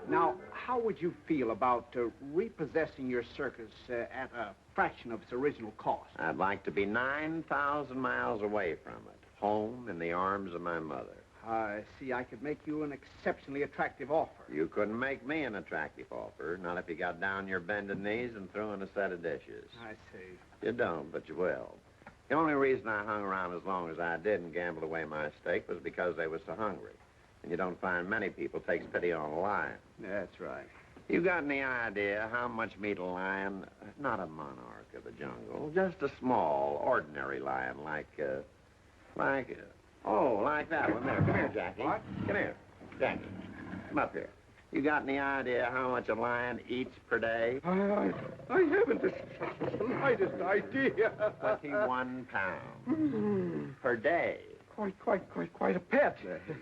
Now, how would you feel about repossessing your circus at a fraction of its original cost? I'd like to be 9,000 miles away from it, home in the arms of my mother. I see. I could make you an exceptionally attractive offer. You couldn't make me an attractive offer, not if you got down your bended knees and threw in a set of dishes. I see. You don't, but you will. The only reason I hung around as long as I did and gambled away my stake was because they was so hungry. And you don't find many people takes pity on a lion. That's right. You got any idea how much meat a lion, not a monarch of the jungle, just a small, ordinary lion like that one there. Come here, Jackie. What? Come here, Jackie. Come up here. You got any idea how much a lion eats per day? I haven't the slightest idea. 21 pounds per day. Quite a pet.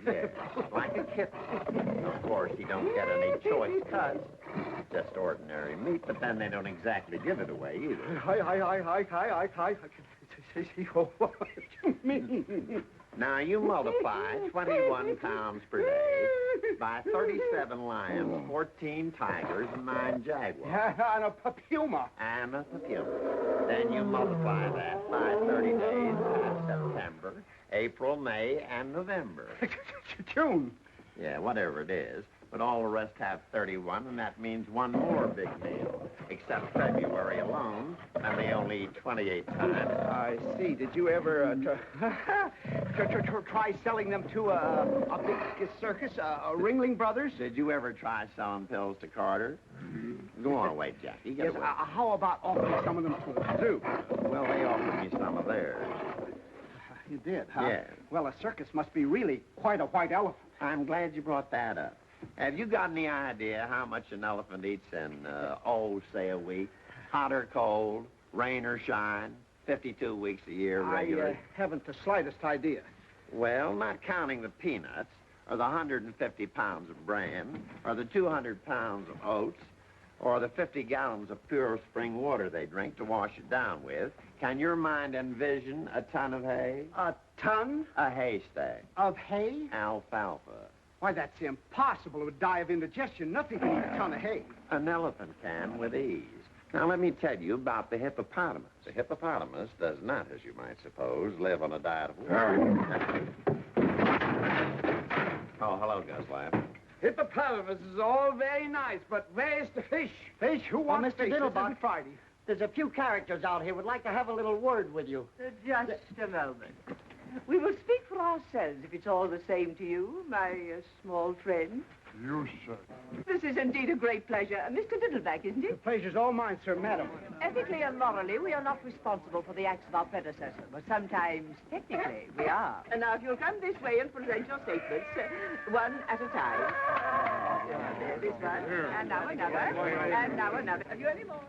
Yeah, like a kitten. Of course, he don't get any choice cuts. Just ordinary meat, but then they don't exactly give it away either. I see what you mean. Now, you multiply 21 pounds per day by 37 lions, 14 tigers, and 9 jaguars. And a puma. And a puma. Then you multiply that by 30 days, that's September, April, May, and November. June. Yeah, whatever it is. But all the rest have 31, and that means one more big meal. Except February alone, and they only eat 28 times. I see. Did you ever try selling them to a big circus, Ringling Brothers? Did you ever try selling pills to Carter? Go on away, Jackie. Yes, how about offering some of them to the zoo? Well, they offered me some of theirs. You did, huh? Yeah. Well, a circus must be really quite a white elephant. I'm glad you brought that up. Have you got any idea how much an elephant eats in, say a week? Hot or cold, rain or shine, 52 weeks a year regular? I haven't the slightest idea. Well, not counting the peanuts, or the 150 pounds of bran, or the 200 pounds of oats, or the 50 gallons of pure spring water they drink to wash it down with, can your mind envision a ton of hay? A ton? A haystack. Of hay? Alfalfa. Why, that's impossible. It would die of indigestion. Nothing can eat a ton of hay. An elephant can with ease. Now, let me tell you about the hippopotamus. The hippopotamus does not, as you might suppose, live on a diet of water. Oh, hello, Guslap. Hippopotamus is all very nice, but where's the fish? Fish? Who wants Mr. fish? Diddlebock. This isn't Friday. There's a few characters out here would like to have a little word with you. Just a moment. We will speak for ourselves, if it's all the same to you, my small friend. You, sir. This is indeed a great pleasure. Mr. Diddleback, isn't The it? pleasure's all mine, sir, madam. Ethically and morally, we are not responsible for the acts of our predecessor, but sometimes, technically, we are. And now, if you'll come this way and present your statements, one at a time. There, this one, and now another, and now another. Have you any more?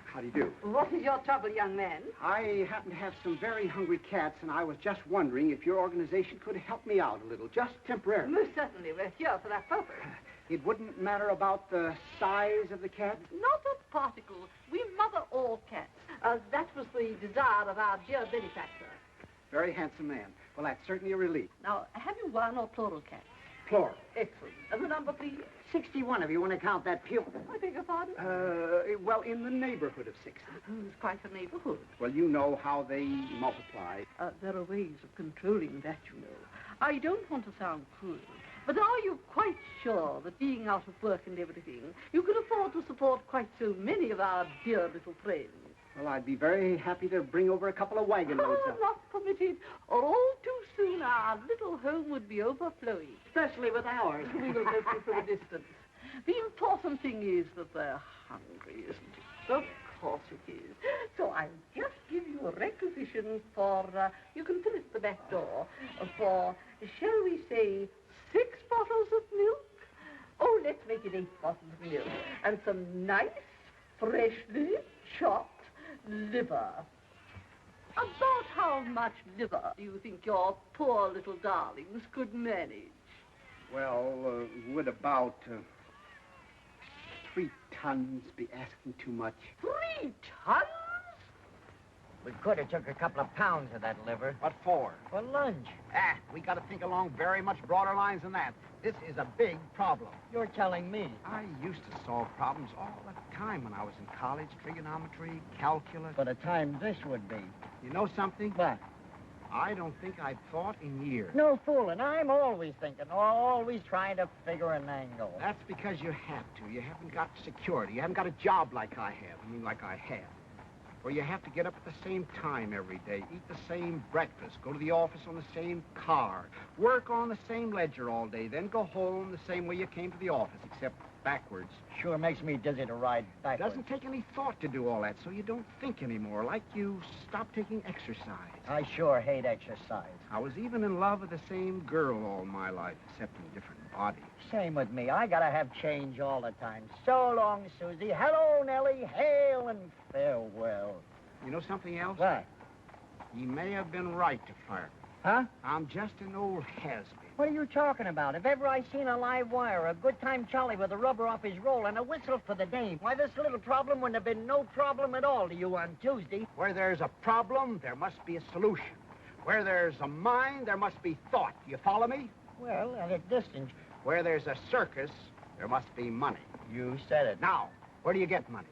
How do you do? What is your trouble, young man? I happen to have some very hungry cats, and I was just wondering if your organization could help me out a little, just temporarily. Most certainly. We're here for that purpose. It wouldn't matter about the size of the cat? Not a particle. We mother all cats. That was the desire of our dear benefactor. Very handsome man. Well, that's certainly a relief. Now, have you one or plural cats? Plural. Excellent. And the number, please? 61, if you want to count that pew. I beg your pardon? Well, in the neighborhood of 60. It's quite a neighborhood. Well, you know how they multiply. There are ways of controlling that, you know. I don't want to sound cruel, but are you quite sure that being out of work and everything, you can afford to support quite so many of our dear little friends? Well, I'd be very happy to bring over a couple of wagon loads of... Not permitted, or all too soon our little home would be overflowing. Especially with ours. We will help you from a distance. The important thing is that they're hungry, isn't it? Of course it is. So I'll just give you a requisition for, you can fill it at the back door, for, shall we say, 6 bottles of milk? Oh, let's make it 8 bottles of milk. And some nice, freshly chopped liver. About how much liver do you think your poor little darlings could manage? Well, would about 3 tons be asking too much? 3 tons? We could have took a couple of pounds of that liver. What for? For lunch. We got to think along very much broader lines than that. This is a big problem. You're telling me. I used to solve problems all the time when I was in college. Trigonometry, calculus. But a time this would be. You know something? What? I don't think I've thought in years. No fooling. I'm always thinking, always trying to figure an angle. That's because you have to. You haven't got security. You haven't got a job like I have. I mean, like I have. Where you have to get up at the same time every day, eat the same breakfast, go to the office on the same car, work on the same ledger all day, then go home the same way you came to the office, except backwards. Sure makes me dizzy to ride It backwards. doesn't take any thought to do all that, so you don't think anymore, like you stop taking exercise. I sure hate exercise. I was even in love with the same girl all my life, except in different bodies. Same with me. I gotta have change all the time. So long, Susie. Hello, Nellie. Hail and farewell. You know something else? What? He may have been right to fire me. Huh? I'm just an old has-been. What are you talking about? If ever I seen a live wire, a good time Charlie with a rubber off his roll and a whistle for the dame, why, this little problem wouldn't have been no problem at all to you on Tuesday. Where there's a problem, there must be a solution. Where there's a mind, there must be thought. You follow me? Well, at a distance. Where there's a circus, there must be money. You said it. Now, where do you get money?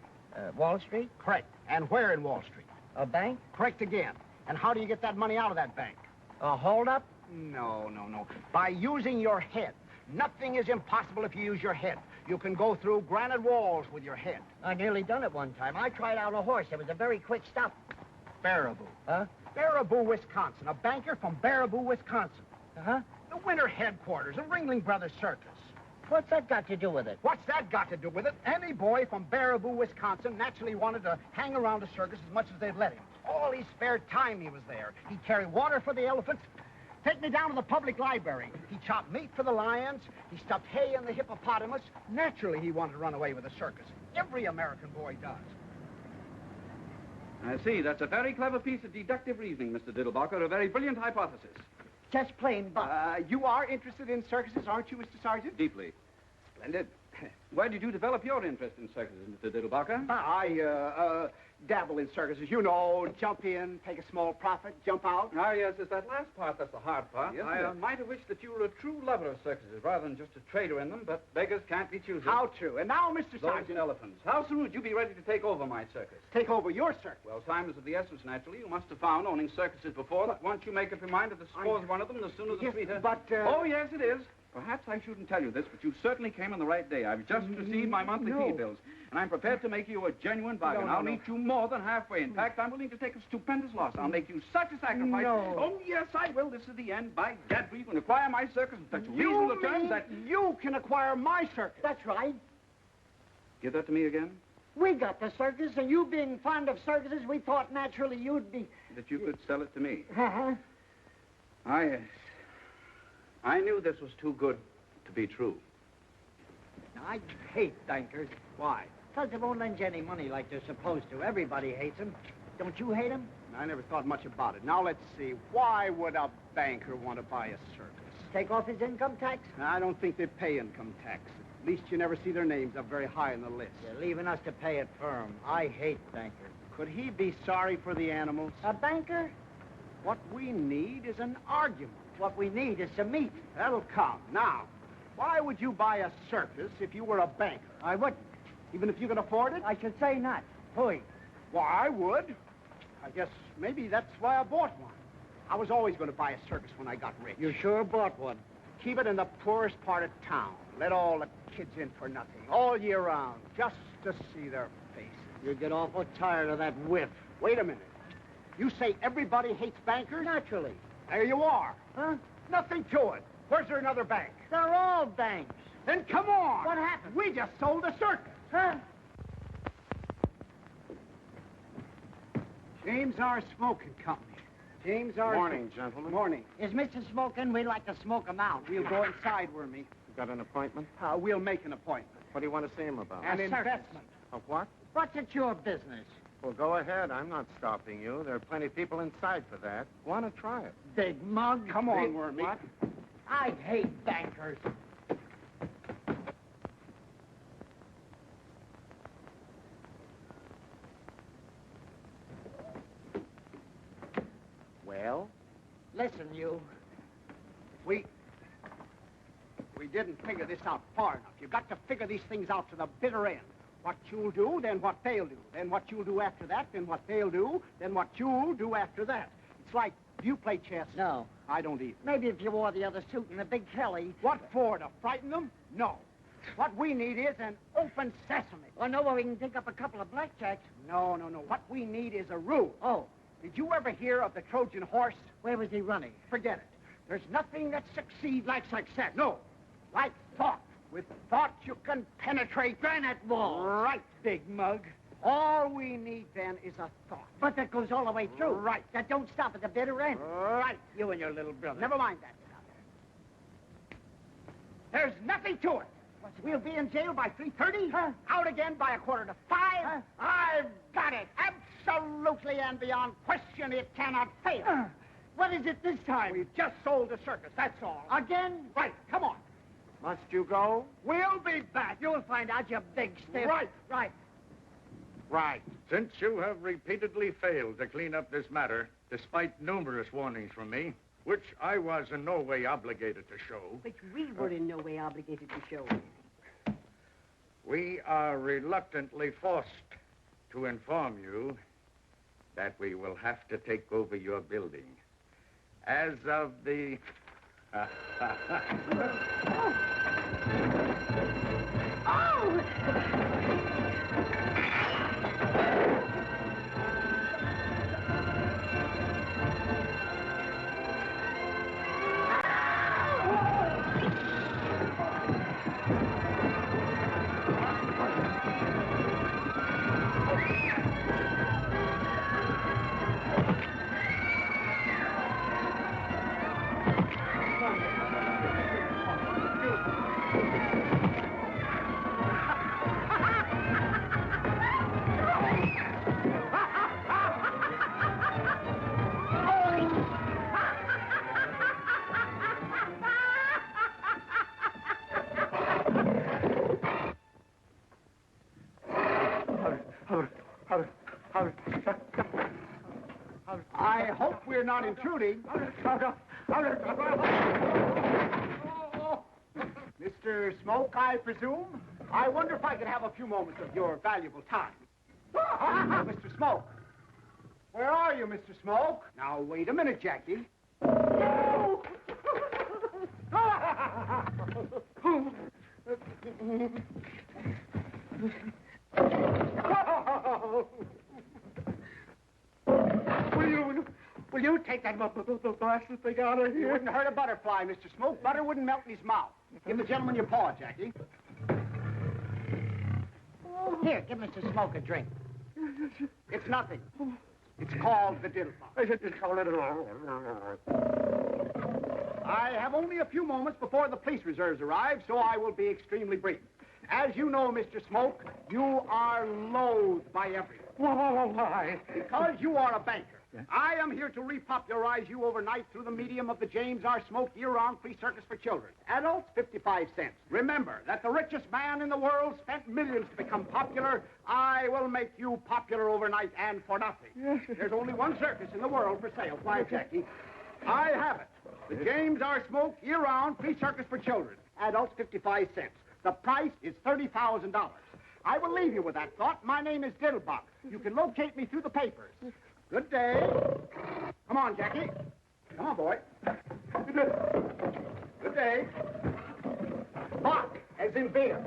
Wall Street? Correct. And where in Wall Street? A bank? Correct again. And how do you get that money out of that bank? A hold-up? No. By using your head. Nothing is impossible if you use your head. You can go through granite walls with your head. I nearly done it one time. I tried out a horse. It was a very quick stop. Baraboo. Huh? Baraboo, Wisconsin. A banker from Baraboo, Wisconsin. Uh-huh. The winter headquarters of Ringling Brothers Circus. What's that got to do with it? What's that got to do with it? Any boy from Baraboo, Wisconsin naturally wanted to hang around the circus as much as they'd let him. All his spare time he was there. He'd carry water for the elephants, take me down to the public library. He chopped meat for the lions. He stuffed hay in the hippopotamus. Naturally, he wanted to run away with the circus. Every American boy does. I see. That's a very clever piece of deductive reasoning, Mr. Diddlebock, or a very brilliant hypothesis. Just plain buck. You are interested in circuses, aren't you, Mr. Sergeant? Deeply. Splendid. Where did you develop your interest in circuses, Mr. Diddlebacher? I dabble in circuses. You know, jump in, take a small profit, jump out. Ah, yes, it's that last part that's the hard part. Yes, I it is. might have wished that you were a true lover of circuses rather than just a trader in them, but beggars can't be choosers. How true. And now, Mr. Those Sergeant. elephants. How soon would you be ready to take over my circus? Take over your circus? Well, time is of the essence, naturally. You must have found, owning circuses before, that once you make up your mind to dispose of one of them, the sooner the Yes, sweeter. but, Oh, yes, it is. Perhaps I shouldn't tell you this, but you certainly came on the right day. I've just received my monthly fee bills, and I'm prepared to make you a genuine bargain. I'll meet you more than halfway. In fact, I'm willing to take a stupendous loss. I'll make you such a sacrifice. No. Oh, yes, I will. This is the end. By gad, you can acquire my circus in such reasonable terms that... You can acquire my circus. That's right. Give that to me again. We got the circus, and you being fond of circuses, we thought naturally you'd be... That you could sell it to me. Uh-huh. I knew this was too good to be true. I hate bankers. Why? Because they won't lend you any money like they're supposed to. Everybody hates them. Don't you hate them? I never thought much about it. Now, let's see. Why would a banker want to buy a circus? Take off his income tax? I don't think they pay income tax. At least you never see their names up very high on the list. You're leaving us to pay it for him. I hate bankers. Could he be sorry for the animals? A banker? What we need is an argument. What we need is some meat. That'll come. Now, why would you buy a circus if you were a banker? I wouldn't. Even if you could afford it? I should say not. Hui. Why, I would. I guess maybe that's why I bought one. I was always going to buy a circus when I got rich. You sure bought one. Keep it in the poorest part of town. Let all the kids in for nothing, all year round, just to see their faces. You get awful tired of that whiff. Wait a minute. You say everybody hates bankers? Naturally. There you are. Huh? Nothing to it. Where's there another bank? They're all banks. Then come on. What happened? We just sold a circus. Huh? James R. Smoking Company. James R. Morning, gentlemen. Morning. Is Mr. Smoking? We'd like to smoke him out. We'll go inside, Wormy. You got an appointment? We'll make an appointment. What do you want to see him about? An A circus. investment. Of what? What's it your business? Well, go ahead. I'm not stopping you. There are plenty of people inside for that. Want to try it? Big mug. Come on, Wormy. What? I hate bankers. Well? Listen, you. We didn't figure this out far enough. You've got to figure these things out to the bitter end. What you'll do, then what they'll do. Then what you'll do after that, then what they'll do, then what you'll do after that. It's like, do you play chess? No. I don't either. Maybe if you wore the other suit and the big Kelly. What for, to frighten them? No. What we need is an open sesame. Well, no, where we can pick up a couple of blackjacks. No. What we need is a rule. Oh. Did you ever hear of the Trojan horse? Where was he running? Forget it. There's nothing that succeeds like success. No. Like thought. With thought, you can penetrate granite walls. Right, big mug. All we need, then, is a thought. But that goes all the way through. Right. That don't stop at the bitter end. Right, you and your little brother. Never mind that. There's nothing to it. We'll be in jail by 3:30, out again by 4:45. I've got it. Absolutely and beyond question, it cannot fail. What is it this time? We've just sold the circus, that's all. Again? Right, come on. Must you go? We'll be back. You'll find out, you big stiff. Right. Right. Since you have repeatedly failed to clean up this matter, despite numerous warnings from me, which I was in no way obligated to show, Which we were in no way obligated to show. we are reluctantly forced to inform you that we will have to take over your building. As of the... you're not intruding. Mr. Smoke, I presume? I wonder if I could have a few moments of your valuable time. Mr. Smoke. Where are you, Mr. Smoke? Now, wait a minute, Jackie. Will you take that blasted thing out of here? You wouldn't hurt a butterfly, Mr. Smoke. Butter wouldn't melt in his mouth. Give the gentleman your paw, Jackie. Here, give Mr. Smoke a drink. It's nothing. It's called the Diddlebock. I have only a few moments before the police reserves arrive, so I will be extremely brief. As you know, Mr. Smoke, you are loathed by everyone. Why? Because you are a banker. Yeah. I am here to repopularize you overnight through the medium of the James R. Smoke year-round free circus for children. Adults, 55 cents. Remember that the richest man in the world spent millions to become popular. I will make you popular overnight and for nothing. Yes. There's only one circus in the world for sale. Why, Jackie? I have it. The James R. Smoke year-round free circus for children. Adults, 55 cents. The price is $30,000. I will leave you with that thought. My name is Diddlebock. You can locate me through the papers. Good day. Come on, Jackie. Come on, boy. Good day. Bock, as in beer.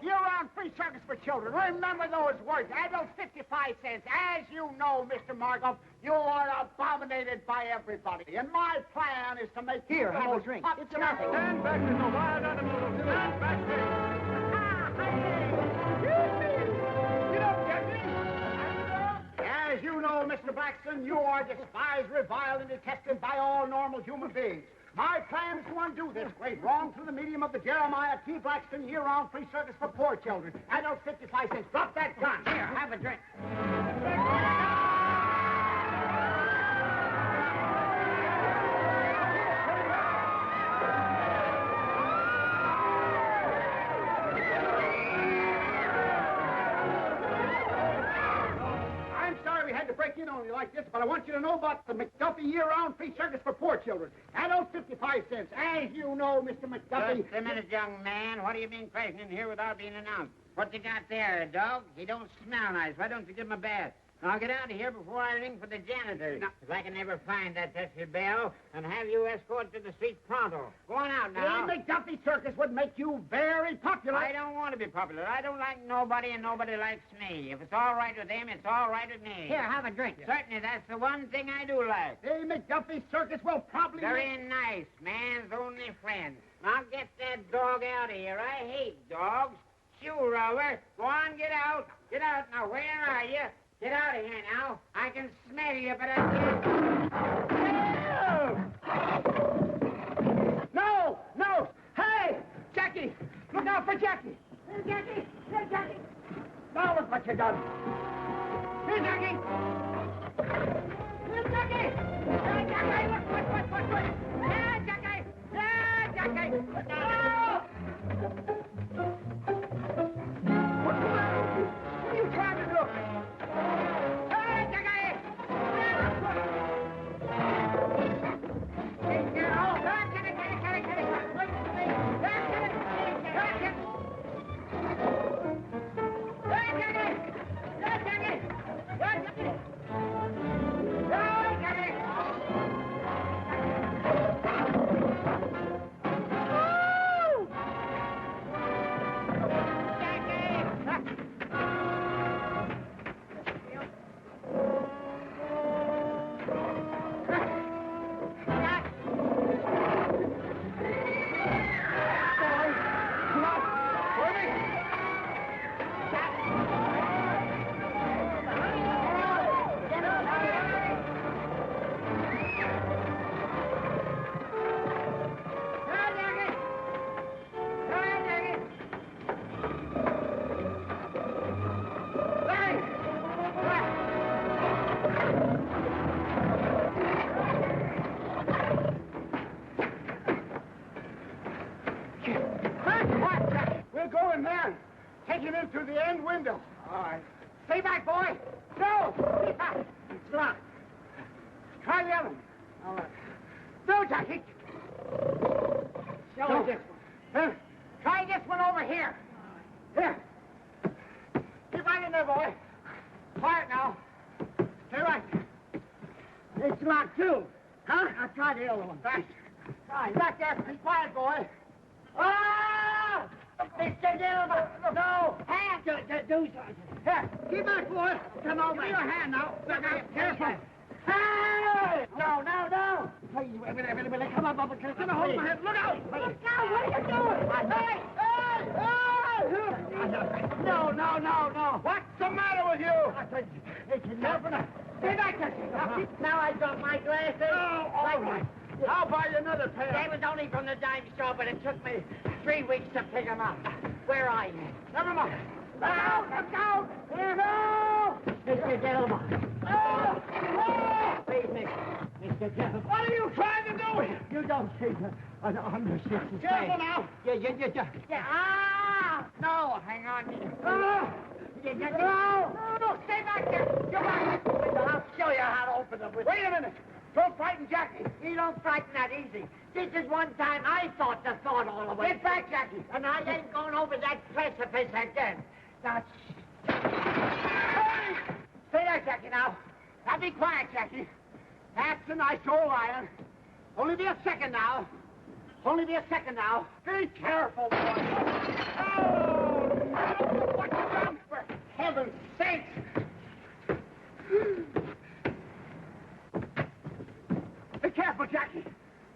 Year-round free circus for children. Remember those words. Adults, 55 cents. As you know, Mr. Margoff, you are abominated by everybody. And my plan is to make Here, have a drink. It's nothing. Stand back, Mr. Wild Animal. Stand back, You don't get me. As you know, Mr. Blackson, you are despised, reviled, and detested by all normal human beings. My plan is to undo this great wrong through the medium of the Jeremiah T. Blackston year-round free circus for poor children. Adults, 55 cents. Drop that gun. Here, have a drink. In on you like this, but I want you to know about the McDuffie year-round free circus for poor children. Adults, 55 cents. As you know, Mr. McDuffie... Just a minute, young man. What do you mean crashing in here without being announced? What you got there, a dog? He don't smell nice. Why don't you give him a bath? Now, get out of here before I ring for the janitor. Now, if I can never find that Tessie bell and have you escorted to the street pronto. Go on out now. The McDuffie circus would make you very popular. I don't want to be popular. I don't like nobody, and nobody likes me. If it's all right with them, it's all right with me. Here, have a drink. Certainly, that's the one thing I do like. The McDuffie circus will probably... Very nice. Man's only friend. Now, get that dog out of here. I hate dogs. Shoe rover. Go on, get out. Get out. Now, where are you? Get out of here now. I can smell you, but I can't... No! No! Hey! Jackie! Look out for Jackie! Here, Jackie! Here, Jackie! Now look what you done! Here, Jackie! Here, Jackie! Here, Jackie! Look! Here, Jackie! Here, Jackie! No! What's the matter with you? What are you trying to do? other man. Take him in through the end window. All right. Stay back, boy. No! Stay back. It's locked. Try the other one. All right. No, Jackie. Show me this one. Try this one over here. Here. Keep right in there, boy. Quiet now. Stay right. It's locked, too. Huh? I'll try the other one. Right. Try. Back there. Be quiet, boy. Ah! Mr. Diddlebock! No! Hand! Do something. Here. Keep back, boy. Come over. Give me your hand now. Careful. Hey! No. Please, wait. Come on, Bubba. Come on, hold my hand. Look out! Look out! What are you doing? Hey! No. What's the matter with you? It's enough. Stay back there. Now I got my glasses. No, all right. I'll buy you another pair. They was only from the dime store, but it took me 3 weeks to pick them up. Where are you? Never mind. Look out! No! Mr. Diddlebock. Please, Mr. Diddlebock. What are you trying to do? You don't see under 60. Careful now. Yeah. Ah! No, hang on. No! Stay back there. Come on. I'll show you how to open them. Wait a minute. Don't frighten Jackie. He don't frighten that easy. This is one time I thought the thought all the way. Get back, Jackie. And I ain't going over that precipice again. Now, hey! Stay there, Jackie, now. Now be quiet, Jackie. That's a nice old iron. Only be a second now. Be careful, boy. Oh, no. What you done? For heaven's sake. Be careful, Jackie.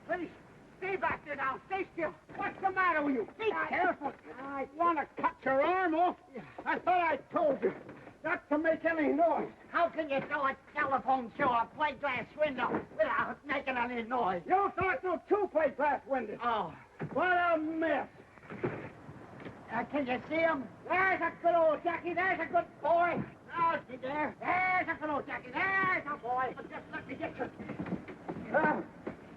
Please, stay back there now. Stay still. What's the matter with you? Be careful. I want to cut your arm off. I thought I told you not to make any noise. How can you throw a telephone through a plate glass window without making any noise? You thought through 2 plate glass windows. Oh. What a mess. Can you see him? There's a good old Jackie. There's a good boy. Now, see there. There's a good old Jackie. There's a boy. Just let me get you.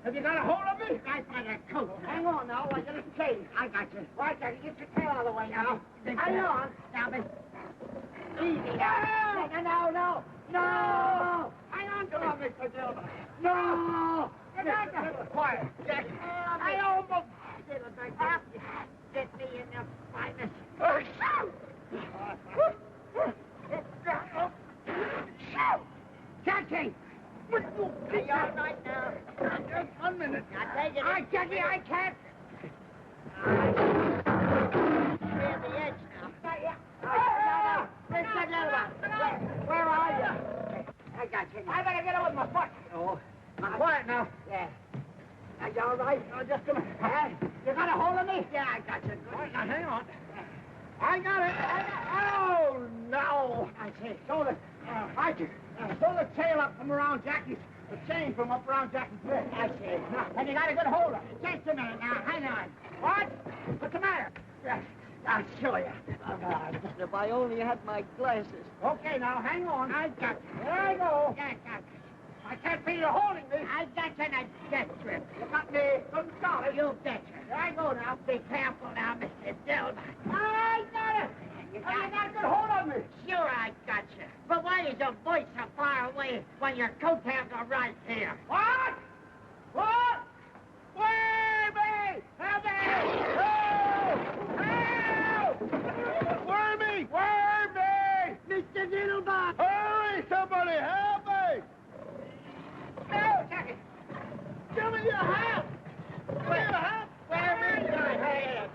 Have you got a hold of me? Right by that coat. Hang on now. I get a chain. I got you. Right, Jackie. Get your tail out of the way now. Hang on. Now, Miss. Easy now. No. Hang on to me, Mr. Diddlebock. No. Quiet. Jackie. I almost did it back there. Get me in the finest. Jackie! Are you all right now? Just 1 minute. Now take it. Jackie, I can't. Clear the edge now. Mr. Diddlebock, where are you? I got you. I better get it with my foot. Oh. Quiet now. Yeah. Are you all right? Oh, just a minute. You got a hold of me? Yeah, I got you. Good. Now, hang on. I got it. Oh, no. I see. Throw the tail up from around Jackie's, the chain from up around Jackie's neck. I see. Now, and you got a good hold of it. Just a minute now. Hang on. What? What's the matter? I'll show you. If I only had my glasses. Okay, now, hang on. I got you. There I go. Yeah, got you. I can't feel you holding me. I got you in a death grip. You got me good solid. You betcha. There I go now. Be careful now, Mr. Diddlebock. I got it. You got a good hold on me. Sure, I got you. But why is your voice so far away when your coattails are right here? What? Where me? Help me! Where me? Mr. Diddlebock! Hurry, somebody, help me! No, Jackie! Give me your hand! Give me your hand! Where me? Your hand!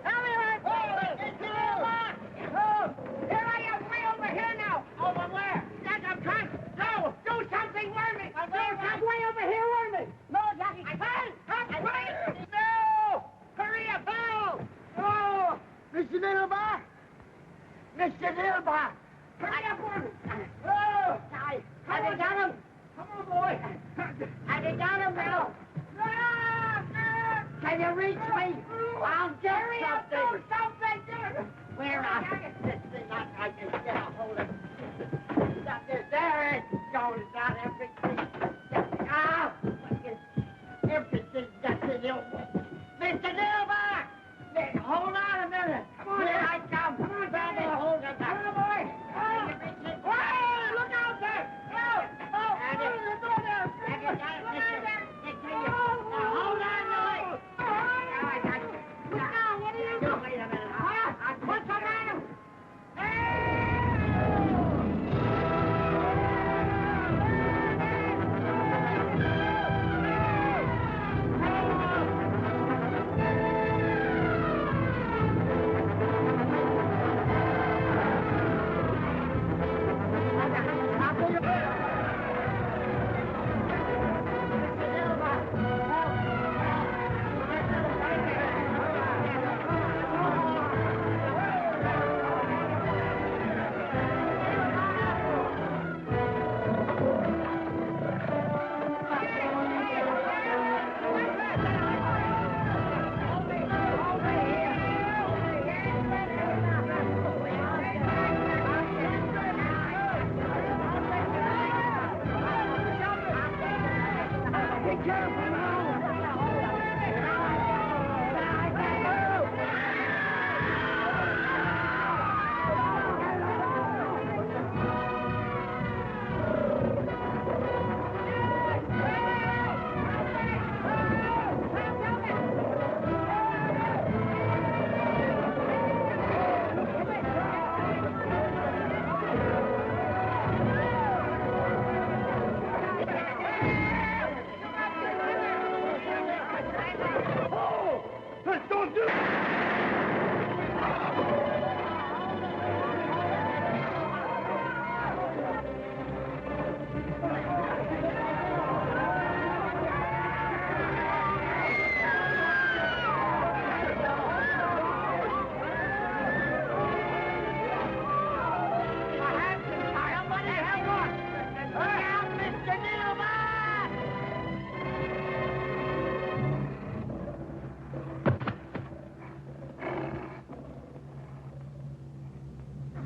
Help me, Mr. Diddlebock! Oh, here I am, way over here now! Over where? Jack, I'm trying. No, do something, Wormy! I'm way over here, Wormy! No, Jackie! Hey! No! Hurry up, no! Oh! Mr. Diddlebock! Mr. Diddlebock! Hurry up, Wormy! Oh! Have you got him? Come on, boy! Have you got him now? Can you reach me? I'll get something! Where are you? This thing, I can get a hold of it. There it goes, not everything. Ah! Everything got to do. Mr. Diddlebock! Hold on a minute. Come on, I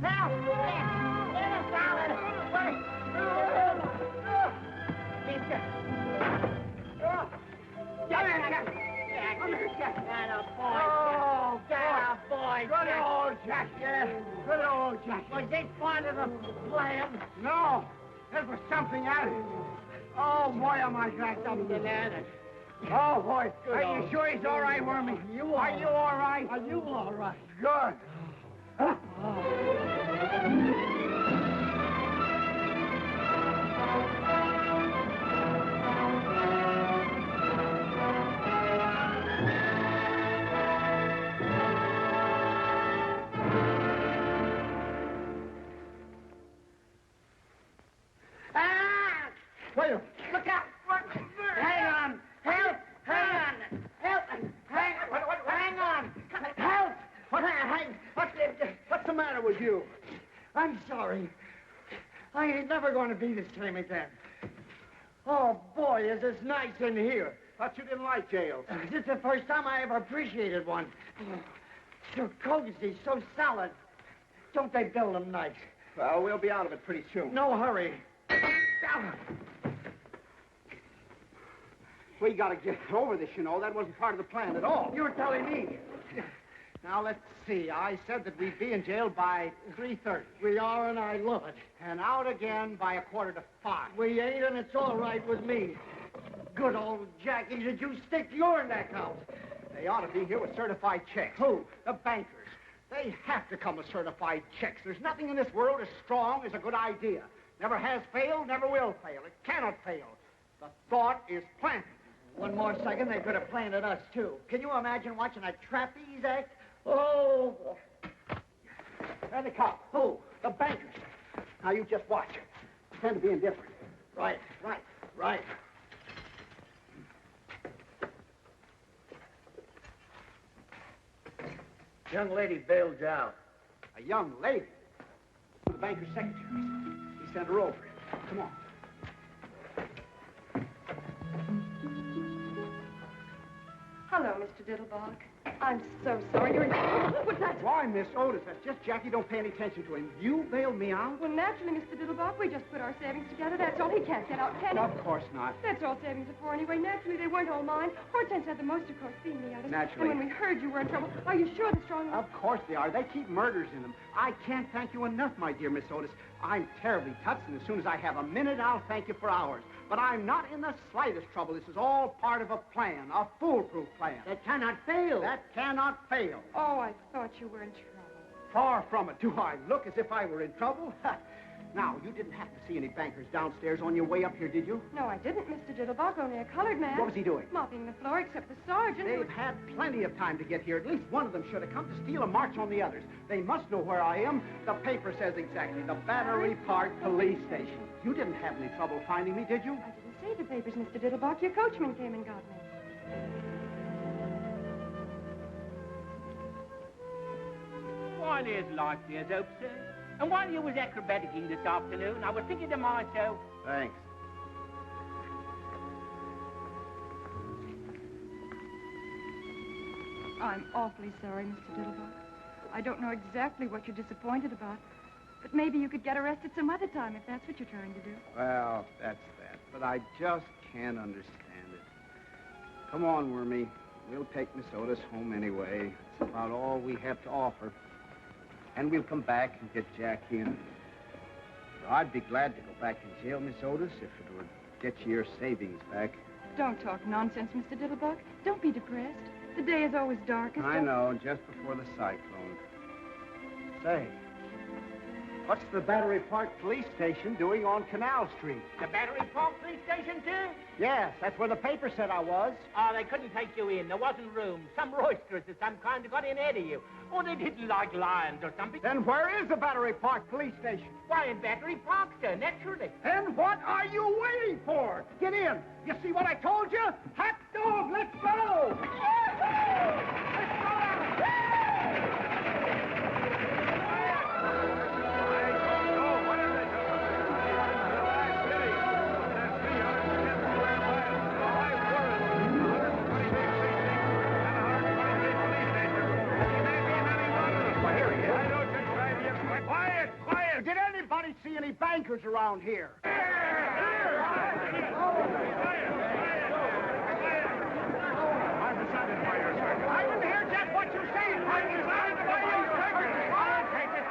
Help! Get us out of here! Oh, get a boy, good old Jack. Yeah, good old Jack. Was this part of the plan? No, it was something else. Oh, boy, am I glad something added. Oh, boy, good. Are you sure he's all right, Wormy? Are you all right? Are you all right? Good. Wait a minute. Look out. Hang on. Help. Hang on. Help. Hang on. Help. What's the matter with you? I'm sorry. I ain't never going to be the same again. Oh, boy, is this nice in here. Thought you didn't like jail. This is the first time I ever appreciated one. So cozy, so solid. Don't they build them nice? Well, we'll be out of it pretty soon. No hurry. We gotta get over this, you know. That wasn't part of the plan at all. You were telling me. Now, let's see. I said that we'd be in jail by 3:30. We are, and I love it. And out again by 4:45. We ain't, and it's all right with me. Good old Jackie, did you stick your neck out? They ought to be here with certified checks. Who? The bankers. They have to come with certified checks. There's nothing in this world as strong as a good idea. Never has failed, never will fail. It cannot fail. The thought is planted. One more second, they could have planted us, too. Can you imagine watching a trapeze act? Oh, there they come. Who? The bankers. Now, you just watch. Pretend to be indifferent. Right. Young lady bailed out. A young lady? The banker's secretary. He sent her over. Come on. Hello, Mr. Diddlebock. I'm so sorry. You're in... What's that? Why, Miss Otis? That's just Jackie. Don't pay any attention to him. You bailed me out? Well, naturally, Mr. Diddlebock, we just put our savings together. That's all. He can't get out, can he? Of course not. That's all savings are for anyway. Naturally, they weren't all mine. Hortense had the most, of course, being the others. Naturally. And when we heard you were in trouble, are you sure the strong... Of course they are. They keep murders in them. I can't thank you enough, my dear Miss Otis. I'm terribly touched, and as soon as I have a minute, I'll thank you for hours. But I'm not in the slightest trouble. This is all part of a plan, a foolproof plan. That cannot fail. That cannot fail. Oh, I thought you were in trouble. Far from it. Do I look as if I were in trouble? Now, you didn't happen to see any bankers downstairs on your way up here, did you? No, I didn't, Mr. Diddlebock. Only a colored man. What was he doing? Mopping the floor, except the sergeant. They've had plenty of time to get here. At least one of them should have come to steal a march on the others. They must know where I am. The paper says exactly. The Battery Park Police Station. You didn't have any trouble finding me, did you? I didn't say the papers, Mr. Diddlebock. Your coachman came and got me. Why, there's life, there's hope, sir. And while you was acrobaticking this afternoon, I was thinking to myself... Thanks. I'm awfully sorry, Mr. Diddlebock. I don't know exactly what you're disappointed about, but maybe you could get arrested some other time if that's what you're trying to do. Well, that's that. But I just can't understand it. Come on, Wormy. We'll take Miss Otis home anyway. It's about all we have to offer. And we'll come back and get Jack in. I'd be glad to go back in jail, Miss Otis, if it would get you your savings back. Don't talk nonsense, Mr. Diddlebock. Don't be depressed. The day is always darkest. I know, just before the cyclone. Say, what's the Battery Park Police Station doing on Canal Street? The Battery Park Police Station, too? Yes, that's where the paper said I was. Oh, they couldn't take you in. There wasn't room. Some roisterers of some kind got in ahead of you. Or they didn't like lions or something. Then where is the Battery Park Police Station? Why, in Battery Park, sir, naturally. Then what are you waiting for? Get in. You see what I told you? Hot dog, let's go! Let's go! Quiet! see any bankers around here. I didn't hear just what you said. I decided to buy your circus. I'll take it.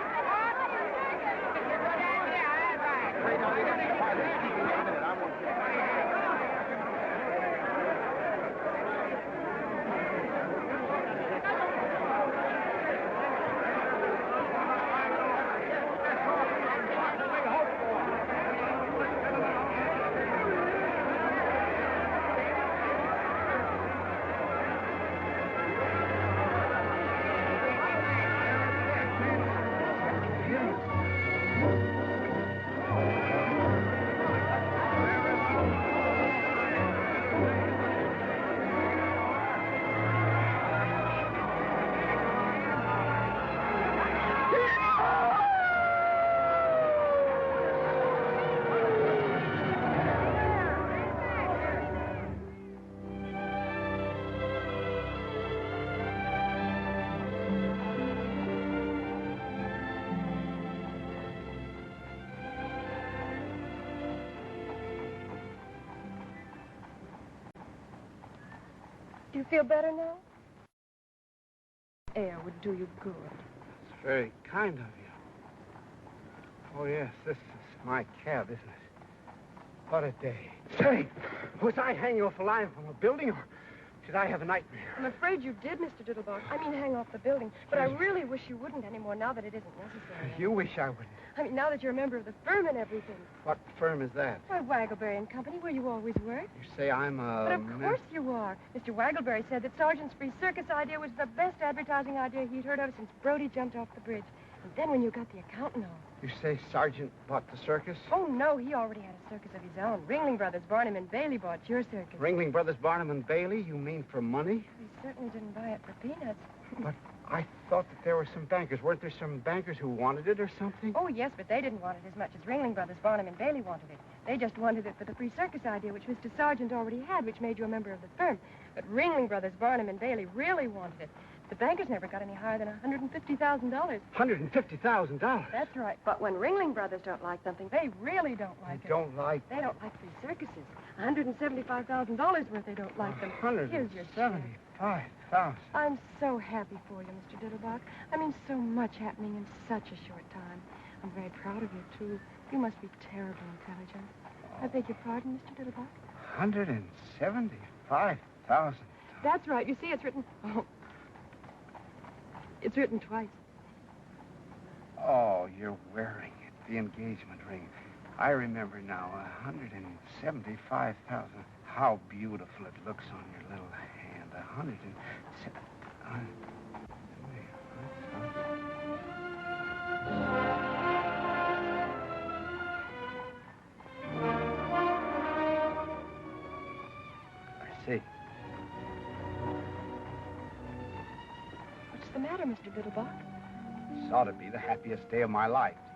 Do you feel better now? Air would do you good. It's very kind of you. Oh, yes, this is my cab, isn't it? What a day. Say, was I hanging off a line from a building, or did I have a nightmare? I'm afraid you did, Mr. Diddlebock. I mean, hang off the building. But I really wish you wouldn't anymore now that it isn't necessary. You wish I wouldn't. I mean, now that you're a member of the firm and everything. What firm is that? Why, Waggleberry and Company, where you always work. You say I'm a... But of course you are. Mr. Waggleberry said that Sergeant's free circus idea was the best advertising idea he'd heard of since Brody jumped off the bridge. And then when you got the accountant on. You say Sergeant bought the circus? Oh, no, he already had a circus of his own. Ringling Brothers, Barnum and Bailey bought your circus. Ringling Brothers, Barnum and Bailey? You mean for money? He certainly didn't buy it for peanuts. But I thought that there were some bankers. Weren't there some bankers who wanted it or something? Oh, yes, but they didn't want it as much as Ringling Brothers, Barnum and Bailey wanted it. They just wanted it for the free circus idea, which Mr. Sargent already had, which made you a member of the firm. But Ringling Brothers, Barnum and Bailey really wanted it. The bankers never got any higher than $150,000. $150,000? That's right. But when Ringling Brothers don't like something, they really don't like it. They don't like... They don't like free circuses. $175,000 worth they don't like them. Here's your check. $175,000. I'm so happy for you, Mr. Diddlebock. I mean, so much happening in such a short time. I'm very proud of you, too. You must be terribly intelligent. I beg your pardon, Mr. Diddlebock? $175,000. That's right. You see, it's written... Oh. It's written twice. Oh, you're wearing it, the engagement ring. I remember now, $175,000. How beautiful it looks on your little hand. I see. What's the matter, Mr. Diddlebock? This ought to be the happiest day of my life. The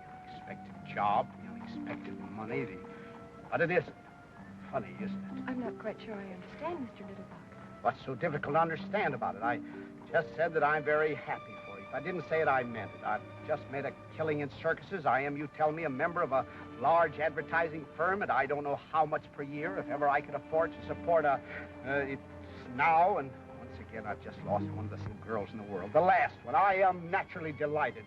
unexpected job, the unexpected money, But it isn't. Funny, isn't it? I'm not quite sure I understand, Mr. Diddlebock. What's so difficult to understand about it? I just said that I'm very happy for you. If I didn't say it, I meant it. I've just made a killing in circuses. I am, you tell me, a member of a large advertising firm, and I don't know how much per year, if ever I could afford to support it's now, and once again, I've just lost one of the same girls in the world. The last one. I am naturally delighted.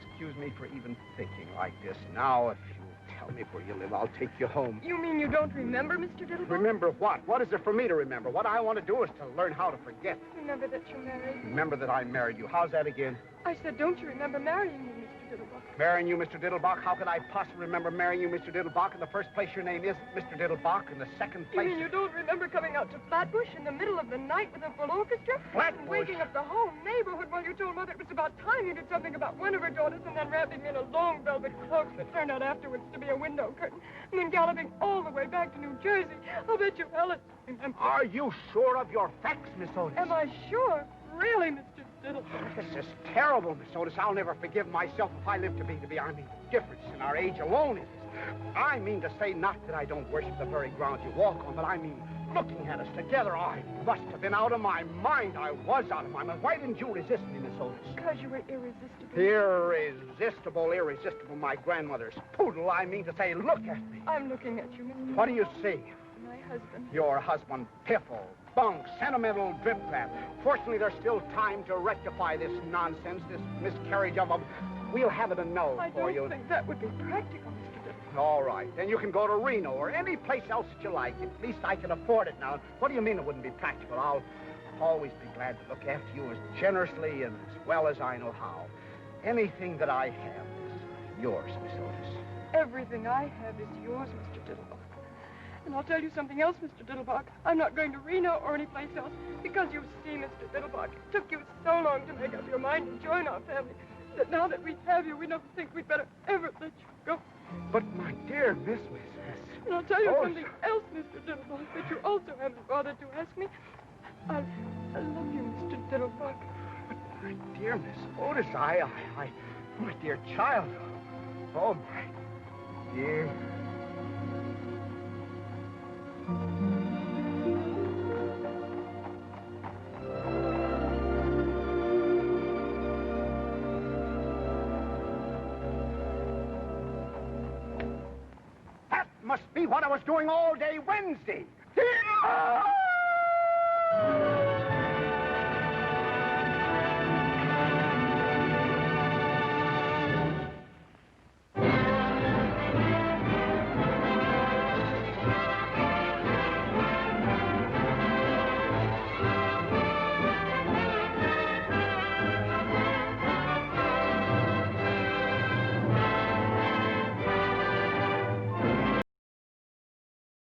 Excuse me for even thinking like this. Now, if you tell me where you live, I'll take you home. You mean you don't remember, Mr. Diddlebock? Remember what? What is there for me to remember? What I want to do is to learn how to forget. Remember that you're married? Remember that I married you. How's that again? I said, don't you remember marrying me, Mr. Diddlebock? Marrying you, Mr. Diddlebock? How could I possibly remember marrying you, Mr. Diddlebock? In the first place, your name is Mr. Diddlebock. In the second place... You mean you don't remember coming out to Flatbush in the middle of the night with a full orchestra? Flatbush? And waking up the whole neighborhood while you told Mother it was about time you did something about one of her daughters, and then wrapping me in a long velvet cloak that turned out afterwards to be a window curtain, and then galloping all the way back to New Jersey. I'll bet you Alice. Are you sure of your facts, Miss Otis? Am I sure? Really, Mr. Diddlebock? This is terrible, Miss Otis. I'll never forgive myself if I live to be. I mean, difference in our age alone is. I mean to say not that I don't worship the very ground you walk on, but I mean looking at us together. I must have been out of my mind. I was out of my mind. Why didn't you resist me, Miss Otis? Because you were irresistible. Irresistible, my grandmother's poodle. I mean to say, look at me. I'm looking at you, Mr. What do you see? My husband. Your husband, piffle, bunk, sentimental drip-crap. Fortunately, there's still time to rectify this nonsense, this miscarriage of a... We'll have it annulled for you. I don't think that would be practical, Mr. Diddlebock. All right. Then you can go to Reno or any place else that you like. At least I can afford it now. What do you mean it wouldn't be practical? I'll always be glad to look after you as generously and as well as I know how. Anything that I have is yours, Miss Otis. Everything I have is yours, Mr. Diddlebock. And I'll tell you something else, Mr. Diddlebock. I'm not going to Reno or any place else because you see, Mr. Diddlebock, it took you so long to make up your mind and join our family that now that we have you, we don't think we'd better ever let you go. But, my dear Miss... And I'll tell you something else, Mr. Diddlebock, that you also haven't bothered to ask me. I love you, Mr. Diddlebock. But, my dear Miss Otis, my dear child. Oh, my dear... That must be what I was doing all day Wednesday.